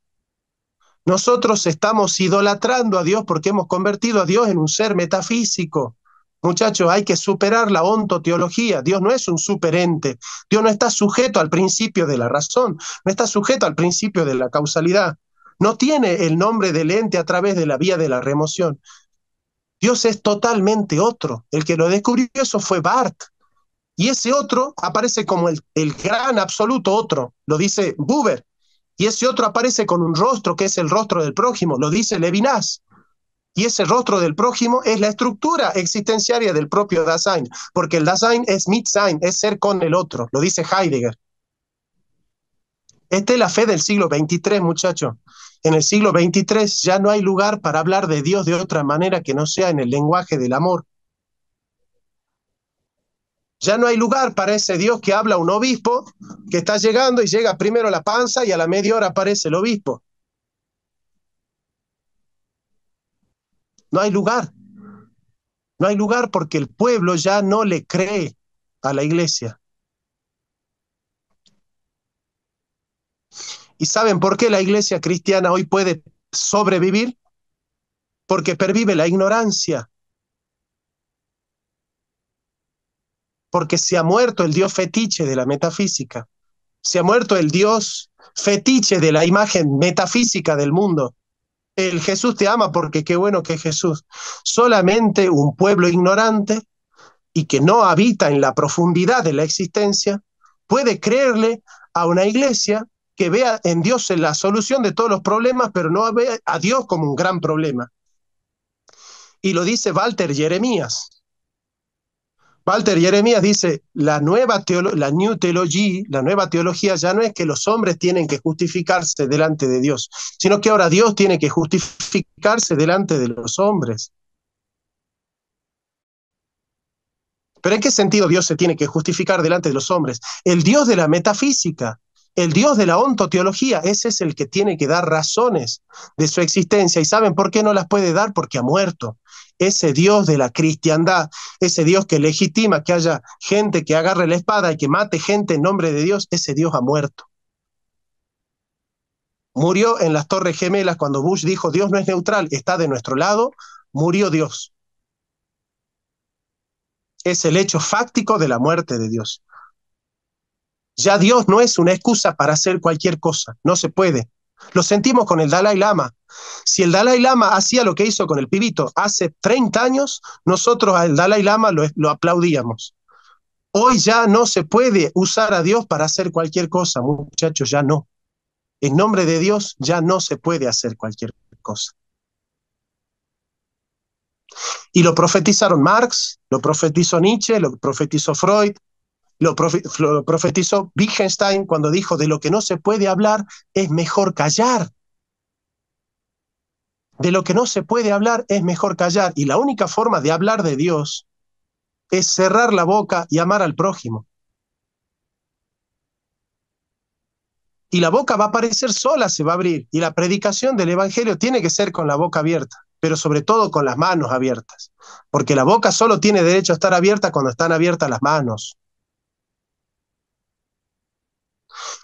Nosotros estamos idolatrando a Dios porque hemos convertido a Dios en un ser metafísico. Muchachos, hay que superar la ontoteología. Dios no es un superente. Dios no está sujeto al principio de la razón, no está sujeto al principio de la causalidad. No tiene el nombre del ente a través de la vía de la remoción. Dios es totalmente otro. El que lo descubrió eso fue Barth. Y ese otro aparece como el gran absoluto otro, lo dice Buber. Y ese otro aparece con un rostro que es el rostro del prójimo, lo dice Levinas. Y ese rostro del prójimo es la estructura existenciaria del propio Dasein, porque el Dasein es Mitsein, es ser con el otro, lo dice Heidegger. Esta es la fe del siglo XXIII, muchachos. En el siglo XXIII ya no hay lugar para hablar de Dios de otra manera que no sea en el lenguaje del amor. Ya no hay lugar para ese Dios que habla un obispo, que está llegando y llega primero a la panza y a la media hora aparece el obispo. No hay lugar. No hay lugar porque el pueblo ya no le cree a la iglesia. ¿Y saben por qué la iglesia cristiana hoy puede sobrevivir? Porque pervive la ignorancia. Porque se ha muerto el Dios fetiche de la metafísica. Se ha muerto el Dios fetiche de la imagen metafísica del mundo. El Jesús te ama porque qué bueno que es Jesús. Solamente un pueblo ignorante y que no habita en la profundidad de la existencia puede creerle a una iglesia que vea en Dios la solución de todos los problemas, pero no ve a Dios como un gran problema. Y lo dice Walter Jeremías. Walter Jeremías dice, la New Theology, la nueva teología ya no es que los hombres tienen que justificarse delante de Dios, sino que ahora Dios tiene que justificarse delante de los hombres. ¿Pero en qué sentido Dios se tiene que justificar delante de los hombres? El Dios de la metafísica, el Dios de la ontoteología, ese es el que tiene que dar razones de su existencia. ¿Y saben por qué no las puede dar? Porque ha muerto. Ese Dios de la cristiandad, ese Dios que legitima que haya gente que agarre la espada y que mate gente en nombre de Dios, ese Dios ha muerto. Murió en las Torres Gemelas cuando Bush dijo, Dios no es neutral, está de nuestro lado, murió Dios. Es el hecho fáctico de la muerte de Dios. Ya Dios no es una excusa para hacer cualquier cosa, no se puede. Lo sentimos con el Dalai Lama. Si el Dalai Lama hacía lo que hizo con el pibito hace 30 años, nosotros al Dalai Lama lo aplaudíamos. Hoy ya no se puede usar a Dios para hacer cualquier cosa, muchachos, ya no. En nombre de Dios ya no se puede hacer cualquier cosa. Y lo profetizaron Marx, lo profetizó Nietzsche, lo profetizó Freud, lo profetizó Wittgenstein cuando dijo, de lo que no se puede hablar es mejor callar. De lo que no se puede hablar es mejor callar. Y la única forma de hablar de Dios es cerrar la boca y amar al prójimo. Y la boca va a aparecer sola, se va a abrir. Y la predicación del evangelio tiene que ser con la boca abierta, pero sobre todo con las manos abiertas. Porque la boca solo tiene derecho a estar abierta cuando están abiertas las manos.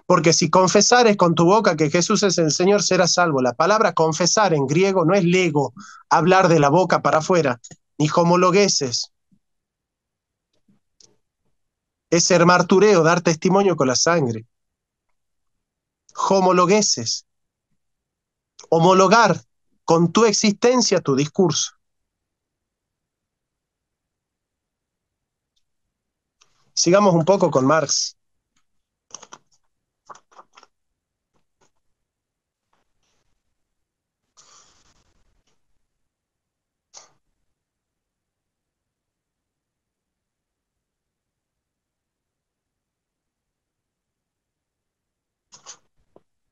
Porque si confesares con tu boca que Jesús es el Señor, serás salvo. La palabra confesar en griego no es lego, hablar de la boca para afuera, ni homologueses. Es ser martureo, dar testimonio con la sangre. Homologueses. Homologar con tu existencia tu discurso. Sigamos un poco con Marx.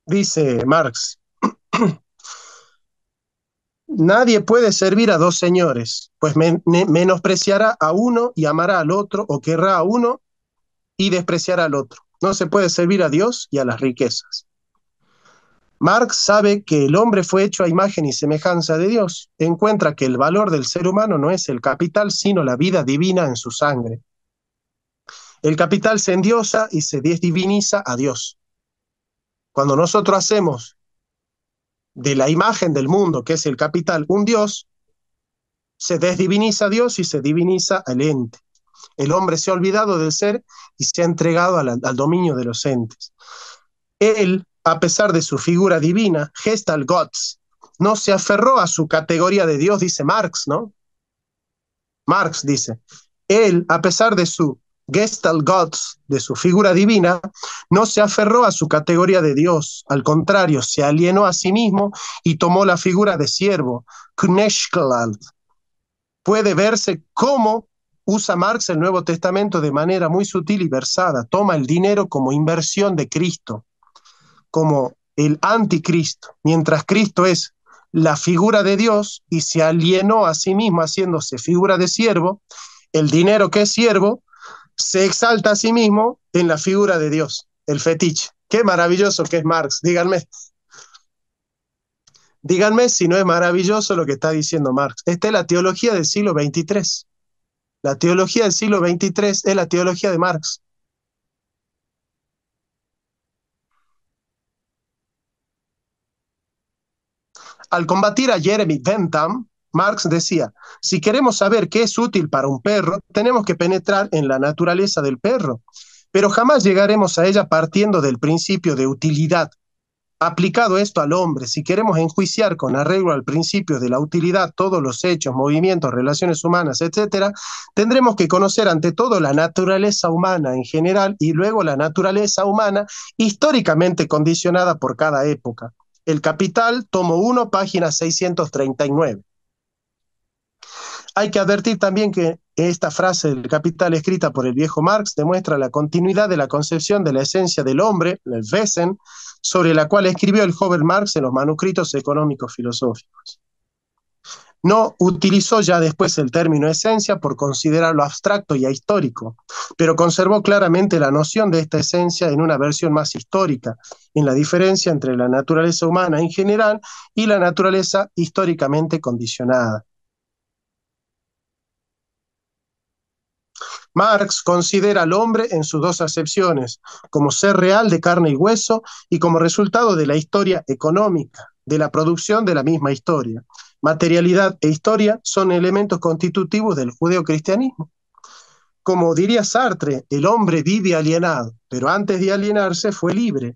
Dice Marx, nadie puede servir a dos señores, pues menospreciará a uno y amará al otro, o querrá a uno y despreciará al otro. No se puede servir a Dios y a las riquezas. Marx sabe que el hombre fue hecho a imagen y semejanza de Dios. Encuentra que el valor del ser humano no es el capital, sino la vida divina en su sangre. El capital se endiosa y se desdiviniza a Dios. Cuando nosotros hacemos de la imagen del mundo, que es el capital, un Dios, se desdiviniza a Dios y se diviniza al ente. El hombre se ha olvidado del ser y se ha entregado al dominio de los entes. Él, a pesar de su figura divina, Gestalt Gottes, no se aferró a su categoría de Dios, dice Marx, ¿no? Marx dice, él, a pesar de su Gestalt Gottes, de su figura divina, no se aferró a su categoría de Dios, al contrario, se alienó a sí mismo y tomó la figura de siervo, Knechtgestalt. Puede verse cómo usa Marx el Nuevo Testamento de manera muy sutil y versada, toma el dinero como inversión de Cristo, como el anticristo, mientras Cristo es la figura de Dios y se alienó a sí mismo haciéndose figura de siervo, el dinero que es siervo se exalta a sí mismo en la figura de Dios, el fetiche. Qué maravilloso que es Marx, díganme si no es maravilloso lo que está diciendo Marx. Esta es la teología del siglo XXIII. La teología del siglo XXIII es la teología de Marx. Al combatir a Jeremy Bentham, Marx decía, si queremos saber qué es útil para un perro, tenemos que penetrar en la naturaleza del perro, pero jamás llegaremos a ella partiendo del principio de utilidad. Aplicado esto al hombre, si queremos enjuiciar con arreglo al principio de la utilidad todos los hechos, movimientos, relaciones humanas, etc., tendremos que conocer ante todo la naturaleza humana en general y luego la naturaleza humana históricamente condicionada por cada época. El Capital, tomo 1, página 639. Hay que advertir también que esta frase del Capital escrita por el viejo Marx demuestra la continuidad de la concepción de la esencia del hombre, el Wesen, sobre la cual escribió el joven Marx en los manuscritos económicos filosóficos. No utilizó ya después el término esencia por considerarlo abstracto y ahistórico, pero conservó claramente la noción de esta esencia en una versión más histórica, en la diferencia entre la naturaleza humana en general y la naturaleza históricamente condicionada. Marx considera al hombre en sus dos acepciones, como ser real de carne y hueso y como resultado de la historia económica, de la producción de la misma historia. Materialidad e historia son elementos constitutivos del judeocristianismo. Como diría Sartre, el hombre vive alienado, pero antes de alienarse fue libre.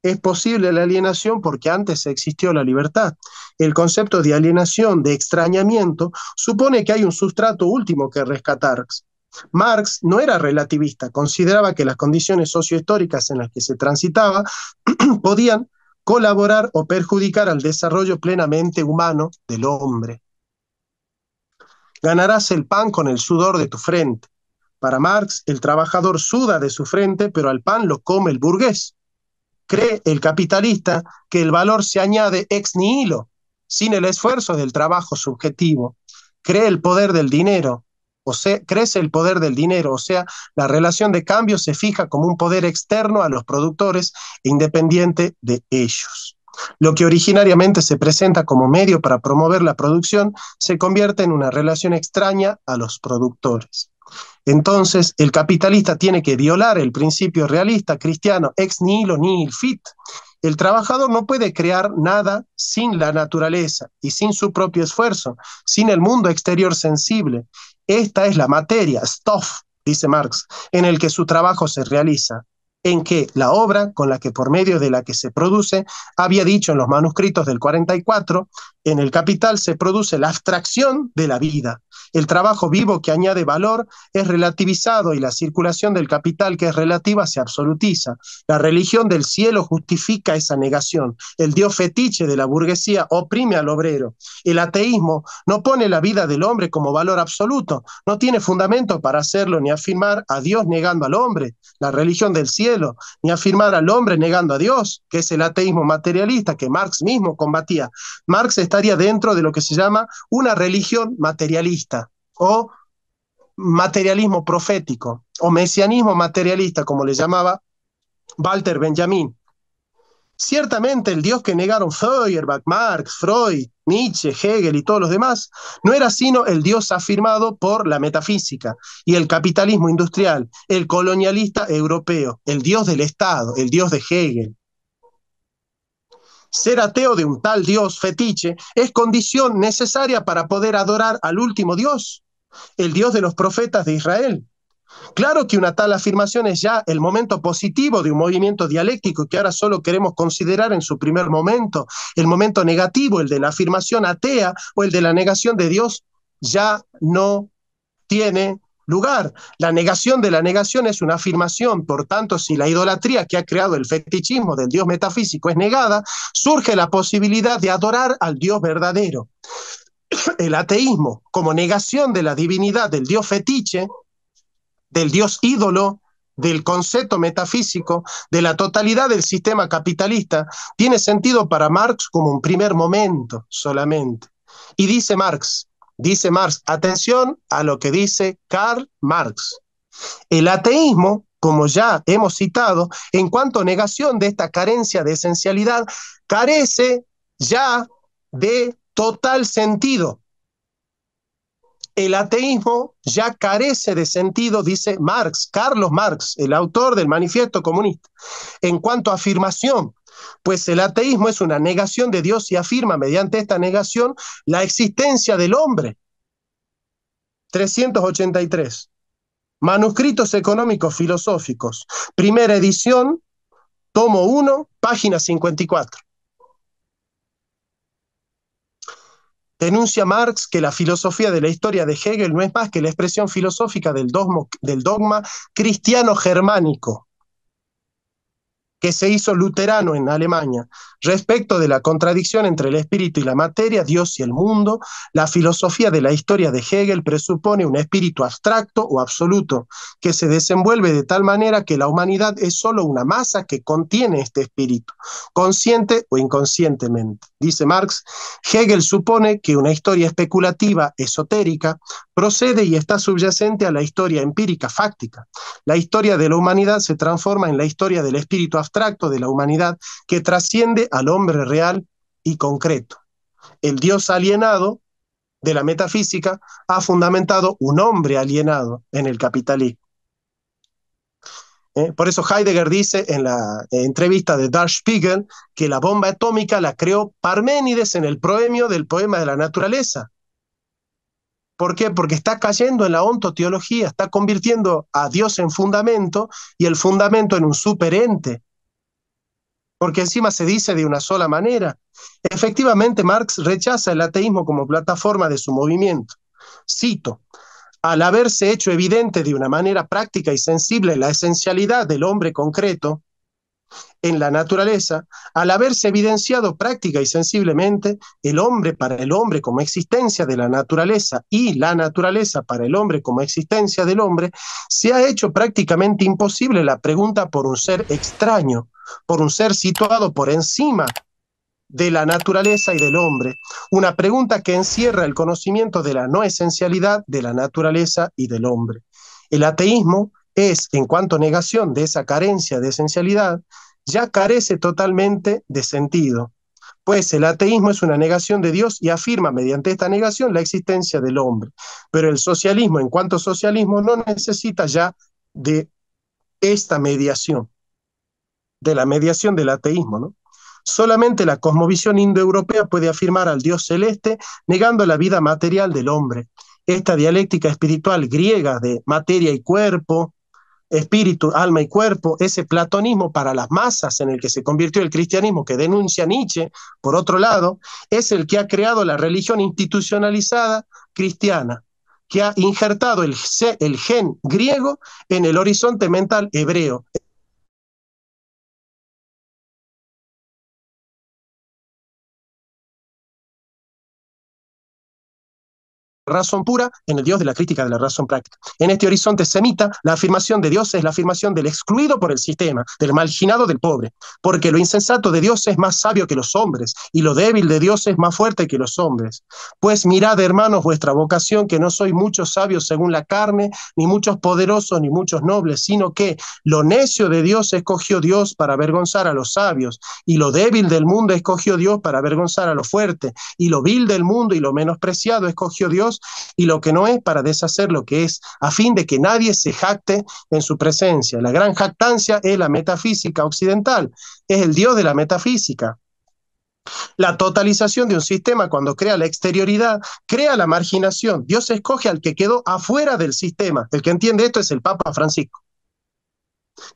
Es posible la alienación porque antes existió la libertad. El concepto de alienación, de extrañamiento, supone que hay un sustrato último que rescatar. Marx no era relativista, consideraba que las condiciones sociohistóricas en las que se transitaba podían colaborar o perjudicar al desarrollo plenamente humano del hombre. Ganarás el pan con el sudor de tu frente. Para Marx, el trabajador suda de su frente, pero al pan lo come el burgués. Cree el capitalista que el valor se añade ex nihilo, sin el esfuerzo del trabajo subjetivo. Cree el poder del dinero, crece el poder del dinero, o sea, la relación de cambio se fija como un poder externo a los productores e independiente de ellos. Lo que originariamente se presenta como medio para promover la producción se convierte en una relación extraña a los productores. Entonces, el capitalista tiene que violar el principio realista cristiano ex nihilo nihil fit. El trabajador no puede crear nada sin la naturaleza y sin su propio esfuerzo, sin el mundo exterior sensible. Esta es la materia, Stoff, dice Marx, en el que su trabajo se realiza, en que la obra con la que por medio de la que se produce, había dicho en los manuscritos del 44, en el Capital se produce la abstracción de la vida. El trabajo vivo que añade valor es relativizado y la circulación del capital que es relativa se absolutiza. La religión del cielo justifica esa negación. El dios fetiche de la burguesía oprime al obrero. El ateísmo no pone la vida del hombre como valor absoluto. No tiene fundamento para hacerlo ni afirmar a Dios negando al hombre, la religión del cielo, ni afirmar al hombre negando a Dios, que es el ateísmo materialista que Marx mismo combatía. Marx estaría dentro de lo que se llama una religión materialista o materialismo profético o mesianismo materialista, como le llamaba Walter Benjamin. Ciertamente el Dios que negaron Feuerbach, Marx, Freud, Nietzsche, Hegel y todos los demás no era sino el Dios afirmado por la metafísica y el capitalismo industrial, el colonialista europeo, el Dios del Estado, el Dios de Hegel. Ser ateo de un tal Dios fetiche es condición necesaria para poder adorar al último Dios, el Dios de los profetas de Israel. Claro que una tal afirmación es ya el momento positivo de un movimiento dialéctico que ahora solo queremos considerar en su primer momento. El momento negativo, el de la afirmación atea o el de la negación de Dios, ya no tiene lugar. La negación de la negación es una afirmación. Por tanto, si la idolatría que ha creado el fetichismo del Dios metafísico es negada, surge la posibilidad de adorar al Dios verdadero. El ateísmo, como negación de la divinidad del Dios fetiche, del Dios ídolo, del concepto metafísico, de la totalidad del sistema capitalista, tiene sentido para Marx como un primer momento solamente. Y dice Marx, atención a lo que dice Karl Marx. El ateísmo, como ya hemos citado, en cuanto a negación de esta carencia de esencialidad, carece ya de total sentido. El ateísmo ya carece de sentido, dice Marx, Carlos Marx, el autor del Manifiesto Comunista, en cuanto a afirmación, pues el ateísmo es una negación de Dios y afirma mediante esta negación la existencia del hombre. 383. Manuscritos económicos filosóficos, primera edición, tomo 1, página 54. Denuncia Marx que la filosofía de la historia de Hegel no es más que la expresión filosófica del dogma cristiano germánico que se hizo luterano en Alemania. Respecto de la contradicción entre el espíritu y la materia, Dios y el mundo, la filosofía de la historia de Hegel presupone un espíritu abstracto o absoluto, que se desenvuelve de tal manera que la humanidad es solo una masa que contiene este espíritu, consciente o inconscientemente. Dice Marx, Hegel supone que una historia especulativa, esotérica, procede y está subyacente a la historia empírica, fáctica. La historia de la humanidad se transforma en la historia del espíritu abstracto de la humanidad que trasciende al hombre real y concreto. El Dios alienado de la metafísica ha fundamentado un hombre alienado en el capitalismo. Por eso Heidegger dice en la entrevista de Der Spiegel que la bomba atómica la creó Parménides en el proemio del poema de la naturaleza. ¿Por qué? Porque está cayendo en la ontoteología, está convirtiendo a Dios en fundamento y el fundamento en un superente. Porque encima se dice de una sola manera. Efectivamente, Marx rechaza el ateísmo como plataforma de su movimiento. Cito, al haberse hecho evidente de una manera práctica y sensible la esencialidad del hombre concreto en la naturaleza, al haberse evidenciado práctica y sensiblemente el hombre para el hombre como existencia de la naturaleza y la naturaleza para el hombre como existencia del hombre, se ha hecho prácticamente imposible la pregunta por un ser extraño, por un ser situado por encima de la naturaleza y del hombre, una pregunta que encierra el conocimiento de la no esencialidad de la naturaleza y del hombre. El ateísmo es, en cuanto a negación de esa carencia de esencialidad, ya carece totalmente de sentido, pues el ateísmo es una negación de Dios y afirma mediante esta negación la existencia del hombre. Pero el socialismo, en cuanto a socialismo, no necesita ya de esta mediación, de la mediación del ateísmo, ¿no? Solamente la cosmovisión indoeuropea puede afirmar al Dios celeste negando la vida material del hombre. Esta dialéctica espiritual griega de materia y cuerpo, espíritu, alma y cuerpo, ese platonismo para las masas en el que se convirtió el cristianismo que denuncia Nietzsche, por otro lado, es el que ha creado la religión institucionalizada cristiana, que ha injertado el gen griego en el horizonte mental hebreo. razón pura en el Dios de la crítica de la razón práctica. En este horizonte semita, la afirmación de Dios es la afirmación del excluido por el sistema, del marginado, del pobre, porque lo insensato de Dios es más sabio que los hombres, y lo débil de Dios es más fuerte que los hombres. Pues mirad, hermanos, vuestra vocación, que no sois muchos sabios según la carne, ni muchos poderosos, ni muchos nobles, sino que lo necio de Dios escogió Dios para avergonzar a los sabios, y lo débil del mundo escogió Dios para avergonzar a lo fuerte, y lo vil del mundo y lo menospreciado escogió Dios, y lo que no es para deshacer lo que es, a fin de que nadie se jacte en su presencia. La gran jactancia es la metafísica occidental, es el Dios de la metafísica. La totalización de un sistema, cuando crea la exterioridad, crea la marginación. Dios escoge al que quedó afuera del sistema. El que entiende esto es el Papa Francisco.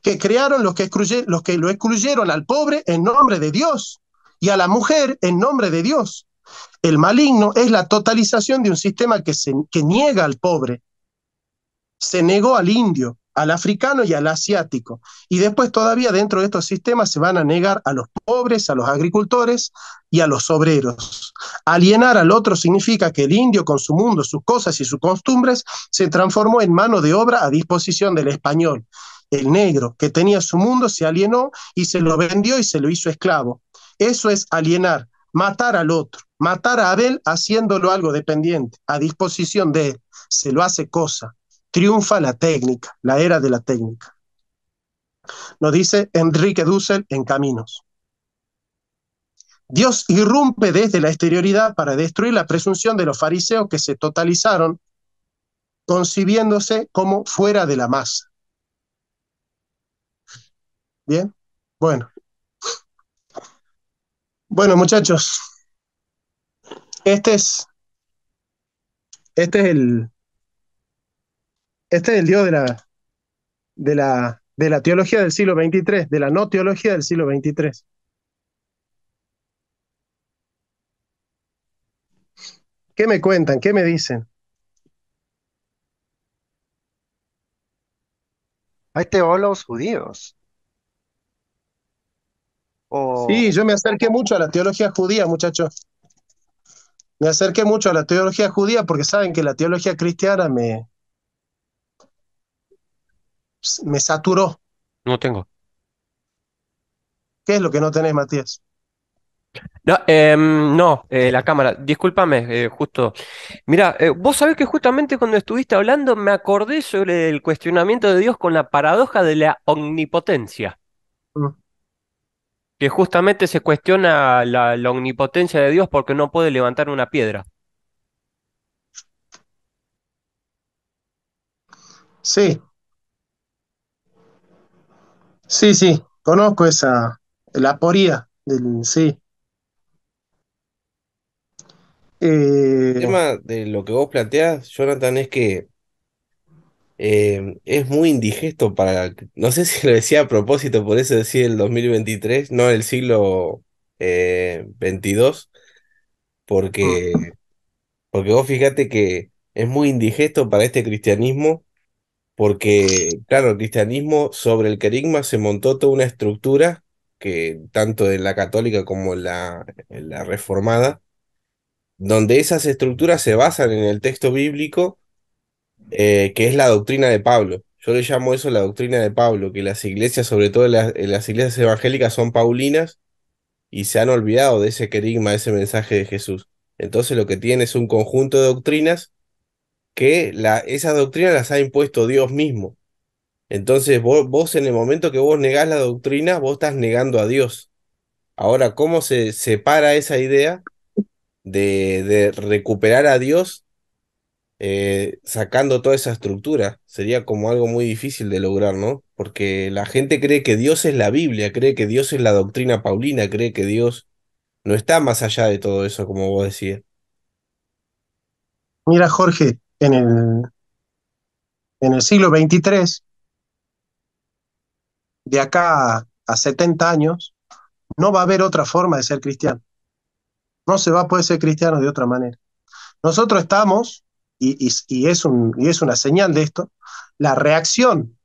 Que crearon los que lo excluyeron al pobre en nombre de Dios y a la mujer en nombre de Dios. El maligno es la totalización de un sistema que niega al pobre. Se negó al indio, al africano y al asiático. Y después todavía dentro de estos sistemas se van a negar a los pobres, a los agricultores y a los obreros. Alienar al otro significa que el indio con su mundo, sus cosas y sus costumbres se transformó en mano de obra a disposición del español. El negro que tenía su mundo se alienó y se lo vendió y se lo hizo esclavo. Eso es alienar, matar al otro, matar a Abel haciéndolo algo dependiente, a disposición de él. Se lo hace cosa. Triunfa la técnica, la era de la técnica. Nos dice Enrique Dussel en Caminos. Dios irrumpe desde la exterioridad para destruir la presunción de los fariseos que se totalizaron, concibiéndose como fuera de la masa. Bien, bueno. Bueno, muchachos, este es, este es el, este es el Dios de la teología del siglo XXIII, de la no teología del siglo XXIII. ¿Qué me cuentan? ¿Qué me dicen? Hay teólogos judíos. O Sí, yo me acerqué mucho a la teología judía, muchachos. Me acerqué mucho a la teología judía porque saben que la teología cristiana me saturó. No tengo. ¿Qué es lo que no tenés, Matías? No, no, la cámara, discúlpame, justo. Mira, vos sabés que justamente cuando estuviste hablando me acordé sobre el cuestionamiento de Dios con la paradoja de la omnipotencia, Mm. que justamente se cuestiona la omnipotencia de Dios porque no puede levantar una piedra. Sí, sí, conozco la aporía sí. El Eh, tema de lo que vos planteás, Jonathan, es que es muy indigesto para, no sé si lo decía a propósito, por eso decía el 2023 no el siglo 22, mm, porque, porque vos fíjate que es muy indigesto para este cristianismo, porque, claro, el cristianismo sobre el querigma se montó toda una estructura que tanto en la católica como en la reformada, donde esas estructuras se basan en el texto bíblico, que es la doctrina de Pablo. Yo le llamo eso la doctrina de Pablo, que las iglesias, sobre todo las iglesias evangélicas, son paulinas y se han olvidado de ese querigma, de ese mensaje de Jesús. Entonces lo que tiene es un conjunto de doctrinas que esas doctrinas las ha impuesto Dios mismo. Entonces vos en el momento que vos negás la doctrina, vos estás negando a Dios. Ahora, ¿cómo se separa esa idea de recuperar a Dios sacando toda esa estructura? Sería como algo muy difícil de lograr, ¿no? Porque la gente cree que Dios es la Biblia, cree que Dios es la doctrina paulina, cree que Dios no está más allá de todo eso, como vos decías. Mira, Jorge, en el siglo XXIII, de acá a 70 años, no va a haber otra forma de ser cristiano. No se va a poder ser cristiano de otra manera. Nosotros estamos, y es una señal de esto, la reacción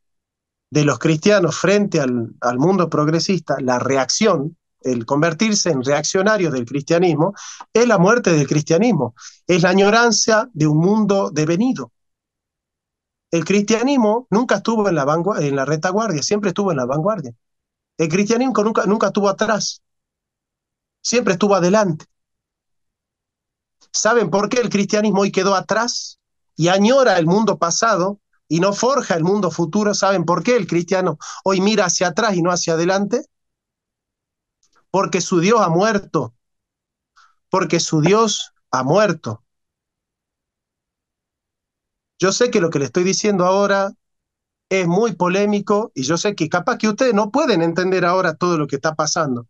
de los cristianos frente al mundo progresista, la reacción el convertirse en reaccionarios del cristianismo, es la muerte del cristianismo, es la añoranza de un mundo devenido. El cristianismo nunca estuvo en la retaguardia, siempre estuvo en la vanguardia. El cristianismo nunca estuvo atrás, siempre estuvo adelante. ¿Saben por qué el cristianismo hoy quedó atrás y añora el mundo pasado y no forja el mundo futuro? ¿Saben por qué el cristiano hoy mira hacia atrás y no hacia adelante? Porque su Dios ha muerto, porque su Dios ha muerto. Yo sé que lo que le estoy diciendo ahora es muy polémico y yo sé que capaz que ustedes no pueden entender ahora todo lo que está pasando.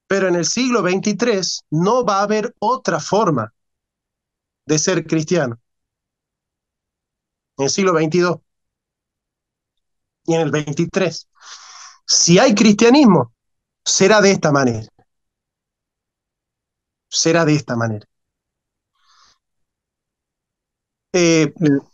Pero en el siglo XXIII no va a haber otra forma de ser cristiano. En el siglo XXII y en el XXIII. Si hay cristianismo, será de esta manera. Será de esta manera.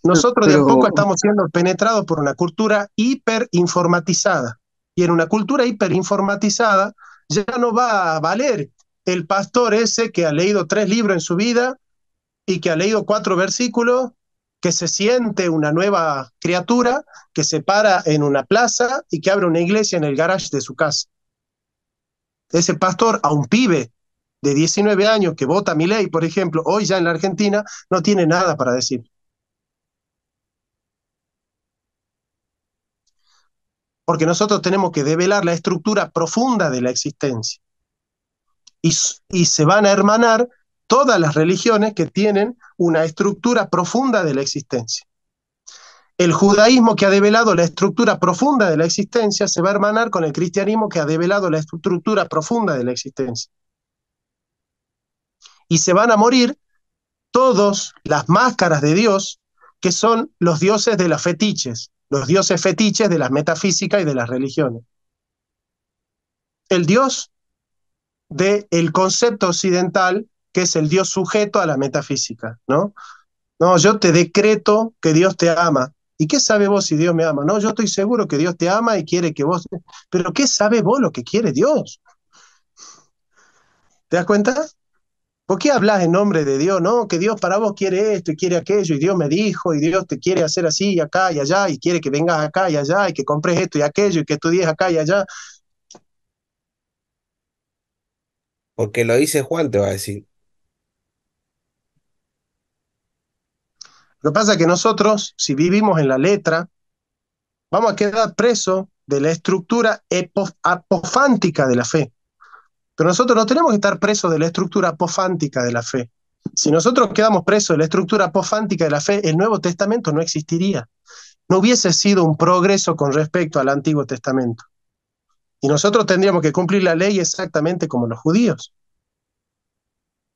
Nosotros de a poco Pero, estamos siendo penetrados por una cultura hiperinformatizada. Y en una cultura hiperinformatizada ya no va a valer el pastor ese que ha leído 3 libros en su vida y que ha leído 4 versículos, que se siente una nueva criatura, que se para en una plaza y que abre una iglesia en el garage de su casa. Ese pastor, a un pibe de 19 años que vota Milei, por ejemplo, hoy ya en la Argentina, no tiene nada para decir. Porque nosotros tenemos que develar la estructura profunda de la existencia. Y se van a hermanar todas las religiones que tienen una estructura profunda de la existencia. El judaísmo que ha develado la estructura profunda de la existencia se va a hermanar con el cristianismo que ha develado la estructura profunda de la existencia. Y se van a morir todas las máscaras de Dios que son los dioses de las fetiches, los dioses fetiches de las metafísicas y de las religiones. El Dios del concepto occidental, que es el Dios sujeto a la metafísica, ¿no? No, yo te decreto que Dios te ama. ¿Y qué sabe vos si Dios me ama? No, yo estoy seguro que Dios te ama y quiere que vos... Pero ¿qué sabe vos lo que quiere Dios? ¿Te das cuenta? ¿Por qué hablas en nombre de Dios? No, que Dios para vos quiere esto y quiere aquello, y Dios me dijo, y Dios te quiere hacer así y acá y allá, y quiere que vengas acá y allá, y que compres esto y aquello, y que estudies acá y allá. Porque lo dice Juan, te va a decir. Lo que pasa es que nosotros, si vivimos en la letra, vamos a quedar presos de la estructura apofántica de la fe. Pero nosotros no tenemos que estar presos de la estructura apofántica de la fe. Si nosotros quedamos presos de la estructura apofántica de la fe, el Nuevo Testamento no existiría. No hubiese sido un progreso con respecto al Antiguo Testamento. Y nosotros tendríamos que cumplir la ley exactamente como los judíos.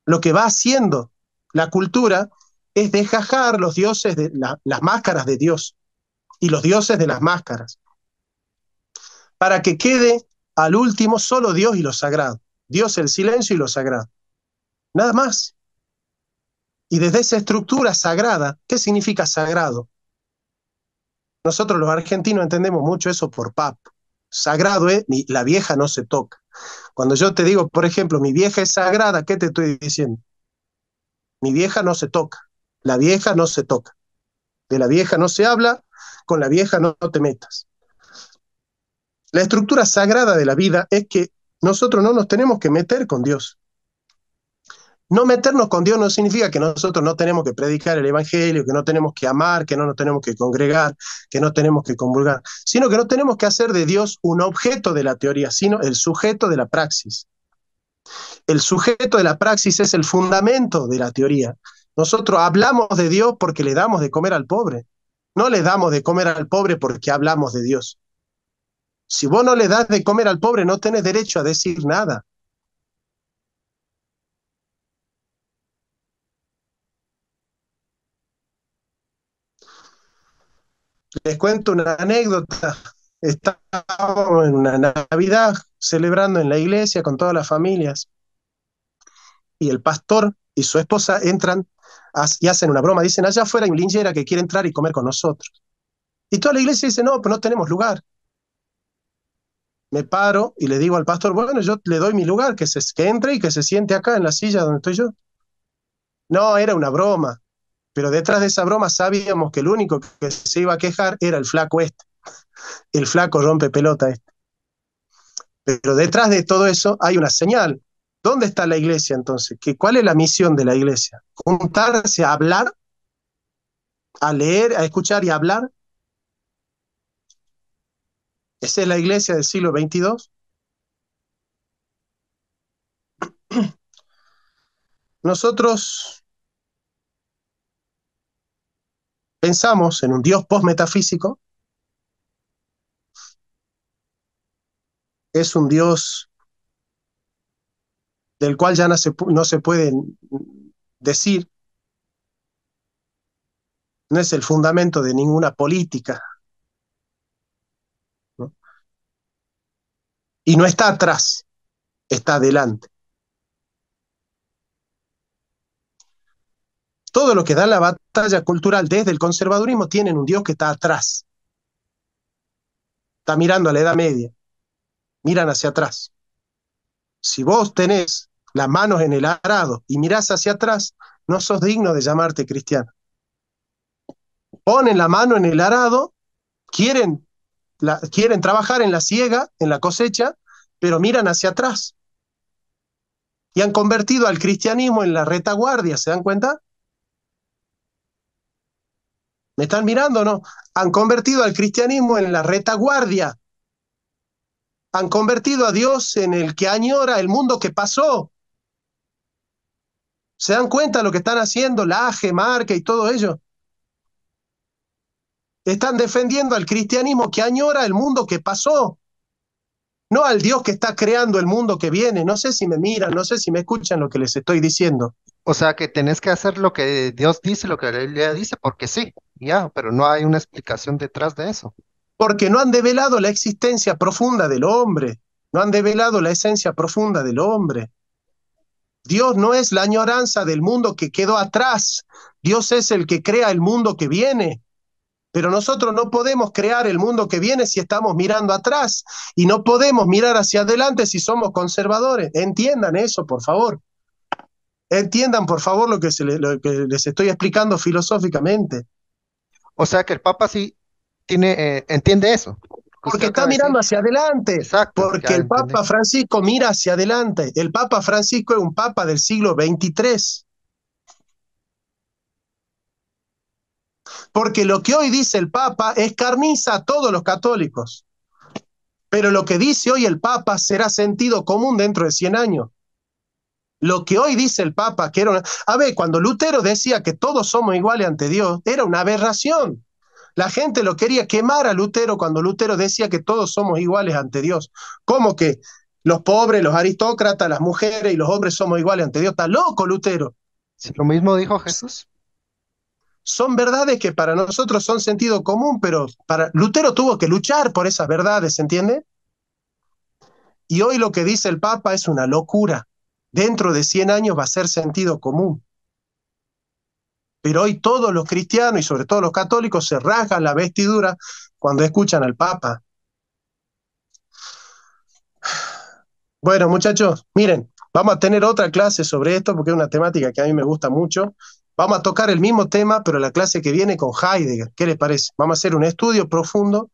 Lo que va haciendo la cultura es desgajar los dioses de las máscaras de Dios y los dioses de las máscaras, para que quede al último solo Dios y lo sagrado. Dios, el silencio y lo sagrado. Nada más. Y desde esa estructura sagrada, ¿qué significa sagrado? Nosotros los argentinos entendemos mucho eso por pap. Sagrado es, la vieja no se toca. Cuando yo te digo, por ejemplo, mi vieja es sagrada, ¿qué te estoy diciendo? Mi vieja no se toca. La vieja no se toca. De la vieja no se habla, con la vieja no te metas. La estructura sagrada de la vida es que nosotros no nos tenemos que meter con Dios. No meternos con Dios no significa que nosotros no tenemos que predicar el evangelio, que no tenemos que amar, que no nos tenemos que congregar, que no tenemos que comulgar, sino que no tenemos que hacer de Dios un objeto de la teoría, sino el sujeto de la praxis. El sujeto de la praxis es el fundamento de la teoría. Nosotros hablamos de Dios porque le damos de comer al pobre. No le damos de comer al pobre porque hablamos de Dios. Si vos no le das de comer al pobre, no tenés derecho a decir nada. Les cuento una anécdota. Estábamos en una Navidad celebrando en la iglesia con todas las familias y el pastor y su esposa entran y hacen una broma. Dicen, allá afuera hay un linchera que quiere entrar y comer con nosotros. Y toda la iglesia dice, no, pues no tenemos lugar. me paro y le digo al pastor, bueno, yo le doy mi lugar, que entre y que se siente acá en la silla donde estoy yo. No, era una broma, pero detrás de esa broma sabíamos que el único que se iba a quejar era el flaco este, el flaco rompe pelota este. Pero detrás de todo eso hay una señal. ¿Dónde está la iglesia entonces? ¿Cuál es la misión de la iglesia? ¿Juntarse a hablar, a leer, a escuchar y a hablar? ¿Esa es la iglesia del siglo XXII? Nosotros pensamos en un Dios postmetafísico, es un Dios del cual ya no se puede decir, no es el fundamento de ninguna política, ¿no? Y no está atrás, está adelante. Todo lo que da la batalla cultural desde el conservadurismo tienen un Dios que está atrás, está mirando a la Edad Media, miran hacia atrás. Si vos tenés las manos en el arado y mirás hacia atrás, no sos digno de llamarte cristiano. Ponen la mano en el arado, quieren trabajar en la siega, en la cosecha, pero miran hacia atrás. Y han convertido al cristianismo en la retaguardia, ¿se dan cuenta? ¿Me están mirando o no? Han convertido al cristianismo en la retaguardia. Han convertido a Dios en el que añora el mundo que pasó. ¿Se dan cuenta lo que están haciendo Laje, Marca y todo ello? Están defendiendo al cristianismo que añora el mundo que pasó, no al Dios que está creando el mundo que viene. No sé si me miran, no sé si me escuchan lo que les estoy diciendo. O sea que tenés que hacer lo que Dios dice, lo que la Biblia dice, porque sí, ya, pero no hay una explicación detrás de eso. Porque no han develado la existencia profunda del hombre, no han develado la esencia profunda del hombre. Dios no es la añoranza del mundo que quedó atrás, Dios es el que crea el mundo que viene. Pero nosotros no podemos crear el mundo que viene si estamos mirando atrás y no podemos mirar hacia adelante si somos conservadores. Entiendan eso, por favor. Entiendan, por favor, lo que les estoy explicando filosóficamente. O sea que el Papa sí entiende eso, lo que Porque usted está acaba de mirando decir. hacia adelante, Exacto, porque ya el entendí. Papa Francisco mira hacia adelante. El Papa Francisco es un Papa del siglo XXIII. Porque lo que hoy dice el Papa escarniza a todos los católicos. Pero lo que dice hoy el Papa será sentido común dentro de 100 años. Lo que hoy dice el Papa, que era una... A ver, cuando Lutero decía que todos somos iguales ante Dios, era una aberración. La gente lo quería quemar a Lutero cuando Lutero decía que todos somos iguales ante Dios. ¿Cómo que los pobres, los aristócratas, las mujeres y los hombres somos iguales ante Dios? Está loco Lutero. Si lo mismo dijo Jesús. Son verdades que para nosotros son sentido común, pero para Lutero tuvo que luchar por esas verdades, ¿se entiende? Y hoy lo que dice el Papa es una locura. Dentro de 100 años va a ser sentido común. Pero hoy todos los cristianos y sobre todo los católicos se rasgan la vestidura cuando escuchan al Papa. Bueno, muchachos, miren, vamos a tener otra clase sobre esto porque es una temática que a mí me gusta mucho. Vamos a tocar el mismo tema, pero la clase que viene con Heidegger. ¿Qué les parece? Vamos a hacer un estudio profundo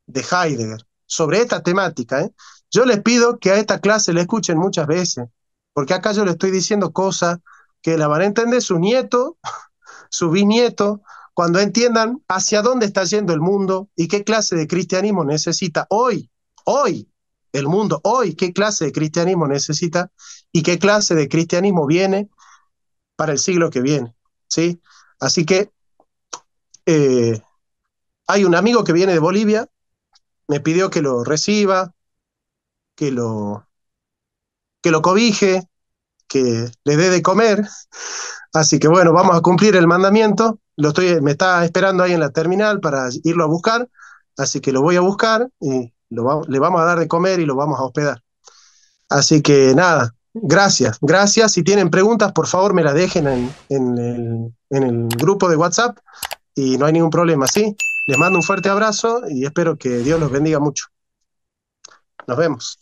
de Heidegger sobre esta temática, ¿eh? Yo les pido que a esta clase la escuchen muchas veces, porque acá yo le estoy diciendo cosas que la van a entender su nieto, su bisnieto, cuando entiendan hacia dónde está yendo el mundo y qué clase de cristianismo necesita hoy, el mundo, hoy, qué clase de cristianismo necesita y qué clase de cristianismo viene para el siglo que viene, ¿sí? Así que hay un amigo que viene de Bolivia, me pidió que lo reciba, que lo cobije, que le dé de comer. Así que bueno, vamos a cumplir el mandamiento. Me está esperando ahí en la terminal para irlo a buscar. Así que lo voy a buscar y le vamos a dar de comer y lo vamos a hospedar. Así que nada, gracias, gracias. Si tienen preguntas, por favor me las dejen en el grupo de WhatsApp y no hay ningún problema, ¿sí? Les mando un fuerte abrazo y espero que Dios los bendiga mucho. Nos vemos.